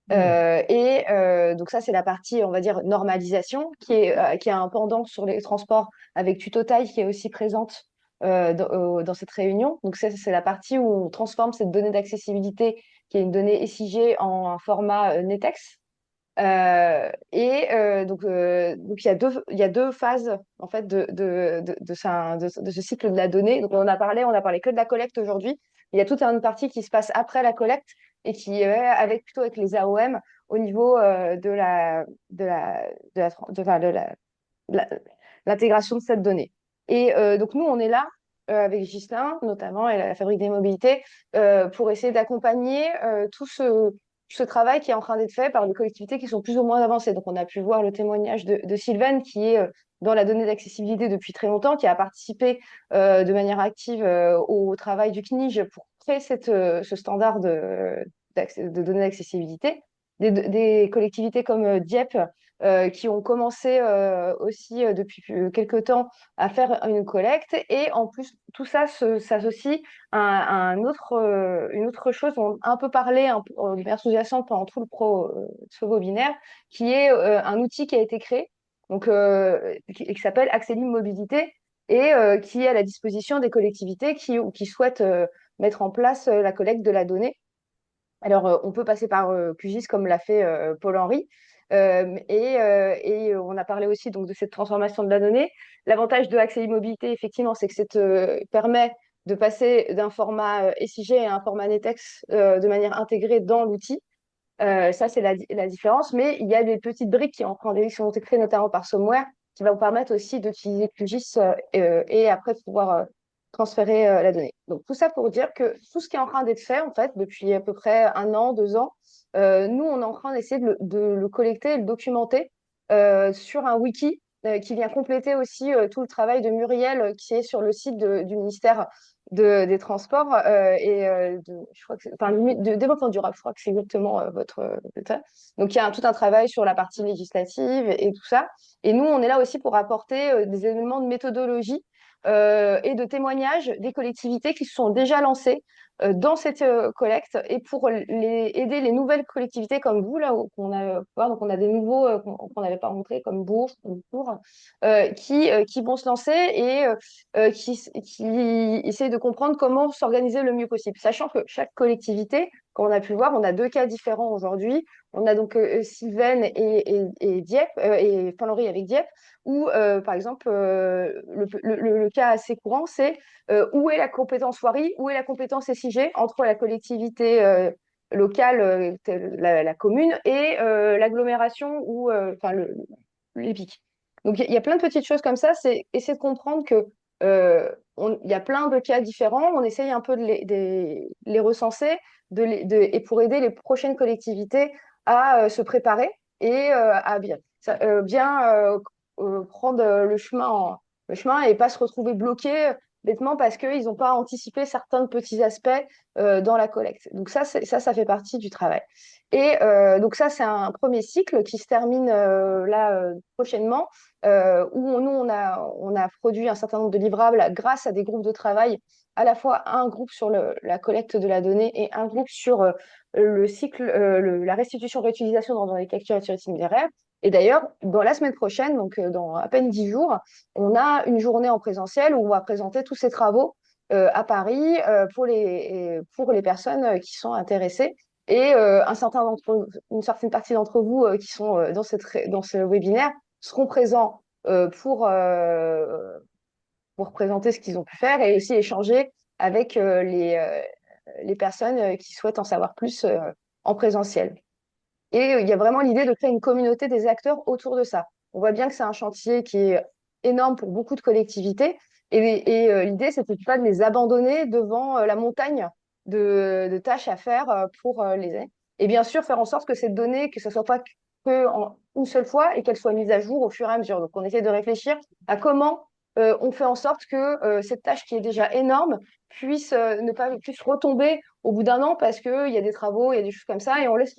Donc ça, c'est la partie, on va dire, normalisation, qui a un pendant sur les transports avec Tutotaille, qui est aussi présente dans cette réunion. Donc ça, c'est la partie où on transforme cette donnée d'accessibilité, qui est une donnée SIG, en un format NETEX. Donc il y a deux phases en fait de ce cycle de la donnée. Donc on a parlé que de la collecte aujourd'hui. Il y a toute une partie qui se passe après la collecte et qui est plutôt avec les AOM au niveau la- l'intégration de cette donnée. Donc nous on est là avec Ghislain notamment et la Fabrique des Mobilités pour essayer d'accompagner ce travail qui est en train d'être fait par les collectivités qui sont plus ou moins avancées. Donc, on a pu voir le témoignage de Sylvaine, qui est dans la donnée d'accessibilité depuis très longtemps, qui a participé de manière active au travail du CNIJ pour créer ce standard de données d'accessibilité. Des collectivités comme Dieppe, qui ont commencé aussi depuis quelques temps à faire une collecte. Et en plus, tout ça s'associe une autre chose dont on a un peu parlé de manière sous-jacente pendant tout ce webinaire, qui est un outil qui a été créé, donc, qui s'appelle Accélim Mobilité, et qui est à la disposition des collectivités qui souhaitent mettre en place la collecte de la donnée. Alors, on peut passer par QGIS comme l'a fait Paul-Henri. On a parlé aussi donc, de cette transformation de la donnée. L'avantage de Accès Mobilité, effectivement, c'est que ça permet de passer d'un format SIG à un format NETEX de manière intégrée dans l'outil. Ça, c'est la différence. Mais il y a des petites briques qui sont été créées notamment par Somewhere qui va vous permettre aussi d'utiliser QGIS et après de pouvoir transférer la donnée. Donc, tout ça pour dire que tout ce qui est en train d'être fait, en fait, depuis à peu près 1 an, 2 ans, nous, on est en train d'essayer de le collecter et le documenter sur un wiki qui vient compléter aussi tout le travail de Muriel qui est sur le site du ministère des Transports je crois que enfin, de développement durable, je crois que c'est exactement votre état. Donc, il y a tout un travail sur la partie législative et tout ça. Et nous, on est là aussi pour apporter des éléments de méthodologie et de témoignages des collectivités qui se sont déjà lancées dans cette collecte et pour aider les nouvelles collectivités comme vous, là, qu'on a, donc on a des nouveaux qu'on n'avait pas rencontrés comme Bourges, ou Tours, qui vont se lancer et qui essayent de comprendre comment s'organiser le mieux possible. Sachant que chaque collectivité, comme on a pu le voir, on a 2 cas différents aujourd'hui. On a donc Sylvaine et Dieppe, et Paul-Henri avec Dieppe, où, par exemple, le cas assez courant, c'est où est la compétence voirie, où est la compétence SIG entre la collectivité locale, la commune, et l'agglomération ou l'EPIC. Donc, il y a plein de petites choses comme ça. C'est essayer de comprendre que il y a plein de cas différents. On essaye un peu de les recenser et pour aider les prochaines collectivités à se préparer et à bien prendre le chemin et pas se retrouver bloqué bêtement parce qu'ils n'ont pas anticipé certains petits aspects dans la collecte. Donc ça fait partie du travail. Et donc ça, c'est un premier cycle qui se termine prochainement, où nous, on a produit un certain nombre de livrables grâce à des groupes de travail, à la fois un groupe sur la collecte de la donnée et un groupe sur le cycle, la restitution réutilisation dans les captures itinéraires. Et d'ailleurs, dans la semaine prochaine, donc dans à peine 10 jours, on a une journée en présentiel où on va présenter tous ces travaux à Paris pour les personnes qui sont intéressées. Et une certaine partie d'entre vous qui sont dans ce webinaire seront présents pour présenter ce qu'ils ont pu faire et aussi échanger avec les personnes qui souhaitent en savoir plus en présentiel. Et il y a vraiment l'idée de créer une communauté des acteurs autour de ça. On voit bien que c'est un chantier qui est énorme pour beaucoup de collectivités. Et l'idée, c'était pas de les abandonner devant la montagne de tâches à faire pour les aider. Et bien sûr, faire en sorte que cette donnée, que ce soit pas que en une seule fois et qu'elle soit mise à jour au fur et à mesure. Donc, on essaie de réfléchir à comment on fait en sorte que cette tâche qui est déjà énorme puisse ne pas puisse retomber au bout d'un an parce qu'il y a des travaux, il y a des choses comme ça, et on laisse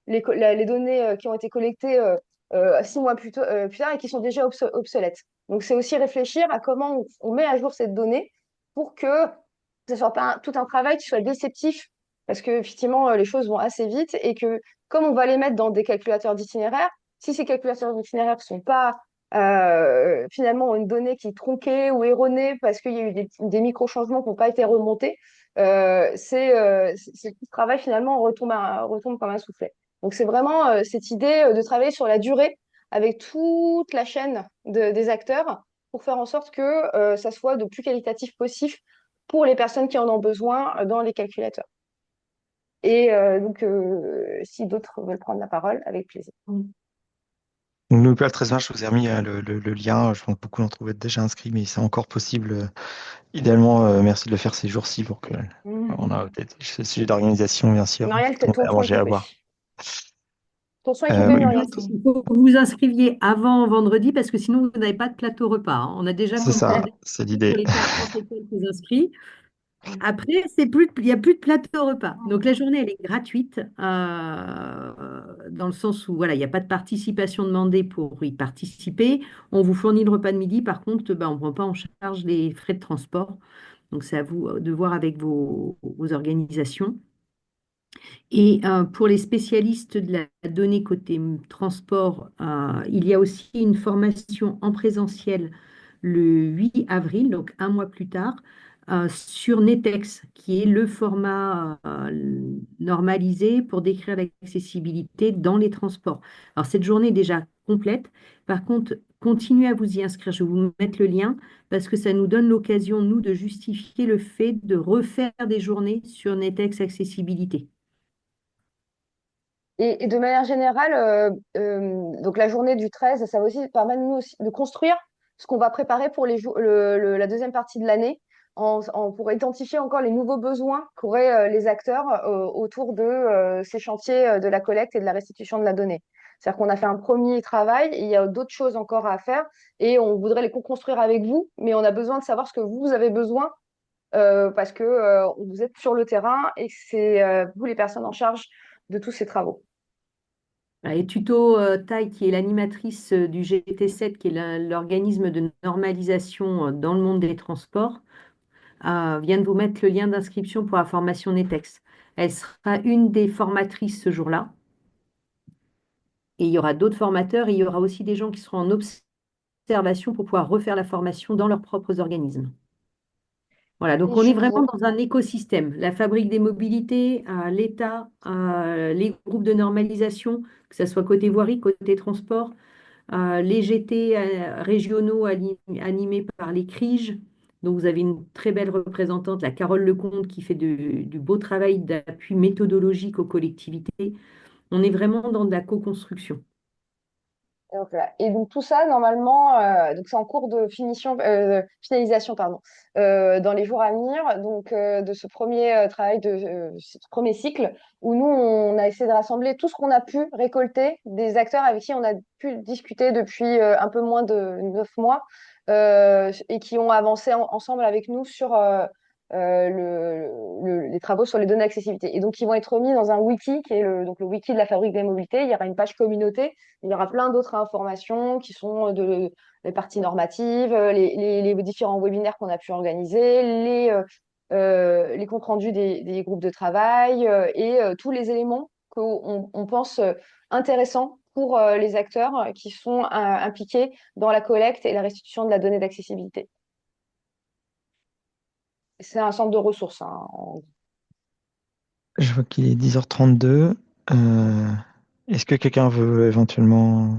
les données qui ont été collectées 6 mois plus tard et qui sont déjà obsolètes. Donc, c'est aussi réfléchir à comment on met à jour cette donnée pour que ce soit pas tout un travail qui soit déceptif, parce que effectivement, les choses vont assez vite et que comme on va les mettre dans des calculateurs d'itinéraire, si ces calculateurs d'itinéraire ne sont pas finalement une donnée qui est tronquée ou erronée parce qu'il y a eu des micro-changements qui n'ont pas été remontés, tout le travail finalement retombe comme un soufflet. Donc c'est vraiment cette idée de travailler sur la durée avec toute la chaîne des acteurs pour faire en sorte que ça soit le plus qualitatif possible pour les personnes qui en ont besoin dans les calculateurs. Et si d'autres veulent prendre la parole, avec plaisir. Nous, le 13 mars, je vous ai remis le lien. Je pense que beaucoup d'entre vous êtes déjà inscrits, mais c'est encore possible. Idéalement, merci de le faire ces jours-ci pour que on a peut-être ce sujet d'organisation, bien sûr. Muriel, On ton a à son est manger à coupé. boire. Ton son est coupé, Oui, Muriel. Il faut que vous vous inscriviez avant vendredi parce que sinon, vous n'avez pas de plateau repas, hein. On a déjà c'est ça, complété c'est pour l'idée. les 40 et quelques inscrits. Après, il n'y a plus de plateau repas. Donc la journée, elle est gratuite dans le sens où voilà, il n'y a pas de participation demandée pour y participer. On vous fournit le repas de midi. Par contre, on ne prend pas en charge les frais de transport. Donc c'est à vous de voir avec vos organisations. Et pour les spécialistes de la donnée côté transport, il y a aussi une formation en présentiel le 8 avril, donc un mois plus tard, sur Netex, qui est le format normalisé pour décrire l'accessibilité dans les transports. Alors cette journée est déjà complète. Par contre, continuez à vous y inscrire. Je vais vous mettre le lien parce que ça nous donne l'occasion, nous, de justifier le fait de refaire des journées sur Netex Accessibilité. Et de manière générale, donc la journée du 13, ça va aussi permettre nous aussi de construire ce qu'on va préparer pour la deuxième partie de l'année, pour identifier encore les nouveaux besoins qu'auraient les acteurs autour de ces chantiers de la collecte et de la restitution de la donnée. C'est-à-dire qu'on a fait un premier travail, et il y a d'autres choses encore à faire, et on voudrait les co-construire avec vous, mais on a besoin de savoir ce que vous avez besoin, parce que vous êtes sur le terrain et que c'est vous les personnes en charge de tous ces travaux. Et Tuto Tai, qui est l'animatrice du GT7, qui est l'organisme de normalisation dans le monde des transports, vient de vous mettre le lien d'inscription pour la formation Netex. Elle sera une des formatrices ce jour-là. Et il y aura d'autres formateurs et il y aura aussi des gens qui seront en observation pour pouvoir refaire la formation dans leurs propres organismes. Voilà, donc Et on est je vraiment vous... dans un écosystème. La fabrique des mobilités, l'État, les groupes de normalisation, que ce soit côté voirie, côté transport, les GT régionaux animés par les CRIJ. Donc vous avez une très belle représentante, la Carole Lecomte, qui fait du beau travail d'appui méthodologique aux collectivités. On est vraiment dans de la co-construction. Donc, voilà. Et donc tout ça, normalement, donc c'est en cours de finalisation, pardon, dans les jours à venir, donc de ce premier travail, de ce premier cycle, où nous, on a essayé de rassembler tout ce qu'on a pu récolter des acteurs avec qui on a pu discuter depuis un peu moins de 9 mois, et qui ont avancé ensemble avec nous sur les travaux sur les données d'accessibilité. Et donc, ils vont être mis dans un wiki, qui est donc le wiki de la Fabrique des mobilités. Il y aura une page communauté. Il y aura plein d'autres informations qui sont les parties normatives, les différents webinaires qu'on a pu organiser, les comptes rendus des groupes de travail et tous les éléments qu'on pense intéressants pour les acteurs qui sont impliqués dans la collecte et la restitution de la donnée d'accessibilité. C'est un centre de ressources, hein. Je vois qu'il est 10h32. Est-ce que quelqu'un veut éventuellement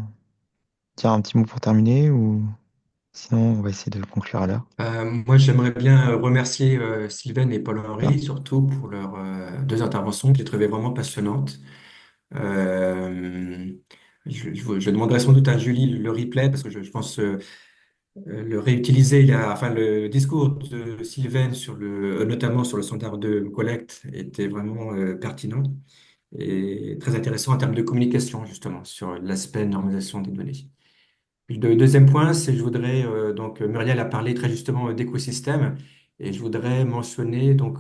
dire un petit mot pour terminer ou... Sinon, on va essayer de conclure à l'heure. Moi, j'aimerais bien remercier Sylvain et Bien. Paul-Henri, surtout pour leurs deux interventions que j'ai trouvées vraiment passionnantes. Euh, je demanderai sans doute à Julie le replay parce que je pense le réutiliser. Enfin, le discours de Sylvain sur notamment sur le standard de collecte était vraiment pertinent et très intéressant en termes de communication, justement, sur l'aspect normalisation des données. Le deuxième point, c'est je voudrais, donc Muriel a parlé très justement d'écosystème et je voudrais mentionner donc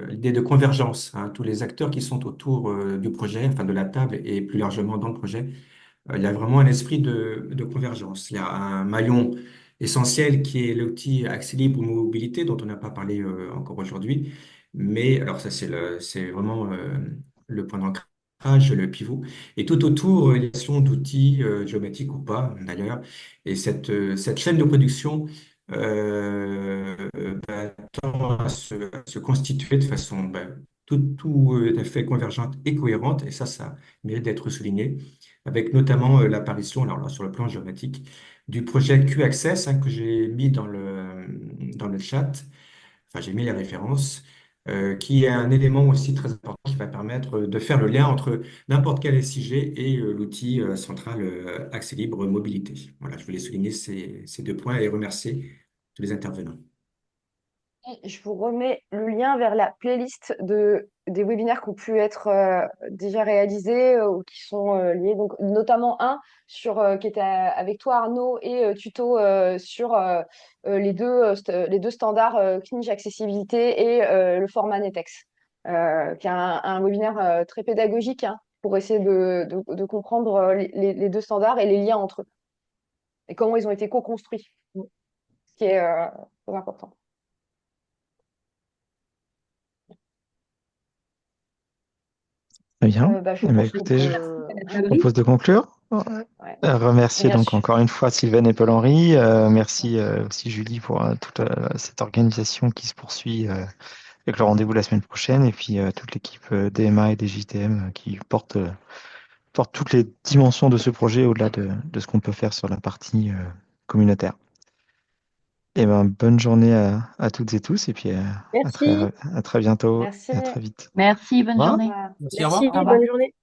l'idée de convergence, hein, tous les acteurs qui sont autour du projet, enfin de la table et plus largement dans le projet. Il y a vraiment un esprit de convergence. Il y a un maillon essentiel qui est l'outil Accès Libre Mobilité dont on n'a pas parlé encore aujourd'hui, mais alors ça c'est vraiment le point d'ancrage, le pivot. Et tout autour, il y a une question d'outils géométriques ou pas, d'ailleurs. Et cette chaîne de production tend à se constituer de façon tout à fait convergente et cohérente. Et ça mérite d'être souligné, avec notamment l'apparition, alors là, sur le plan géométrique, du projet Q-Access que j'ai mis dans le chat. Enfin, j'ai mis les références, qui est un élément aussi très important qui va permettre de faire le lien entre n'importe quel SIG et l'outil central Accès Libre Mobilité. Voilà, je voulais souligner ces deux points et remercier tous les intervenants. Je vous remets le lien vers la playlist des webinaires qui ont pu être déjà réalisés ou qui sont liés, donc, notamment un qui était avec toi Arnaud et tuto sur les deux standards CNIJ accessibilité et le format NETEX, qui est un webinaire très pédagogique, hein, pour essayer de comprendre les deux standards et les liens entre eux et comment ils ont été co-construits, ce qui est très important. Très bien. Je Eh ben, pense qu'on écoutez, je peut. propose de conclure. Ouais. Remercier Bien donc sûr. encore une fois Sylvain et Paul-Henri. Merci aussi Julie pour toute cette organisation qui se poursuit avec le rendez-vous la semaine prochaine. Et puis toute l'équipe DMA et des JTM qui porte toutes les dimensions de ce projet au-delà de ce qu'on peut faire sur la partie communautaire. Et ben, bonne journée à toutes et tous. Et puis Merci. à très bientôt Merci. et à très vite. Merci, bonne Au revoir. journée. Merci, au revoir. Merci, Au revoir. bonne journée.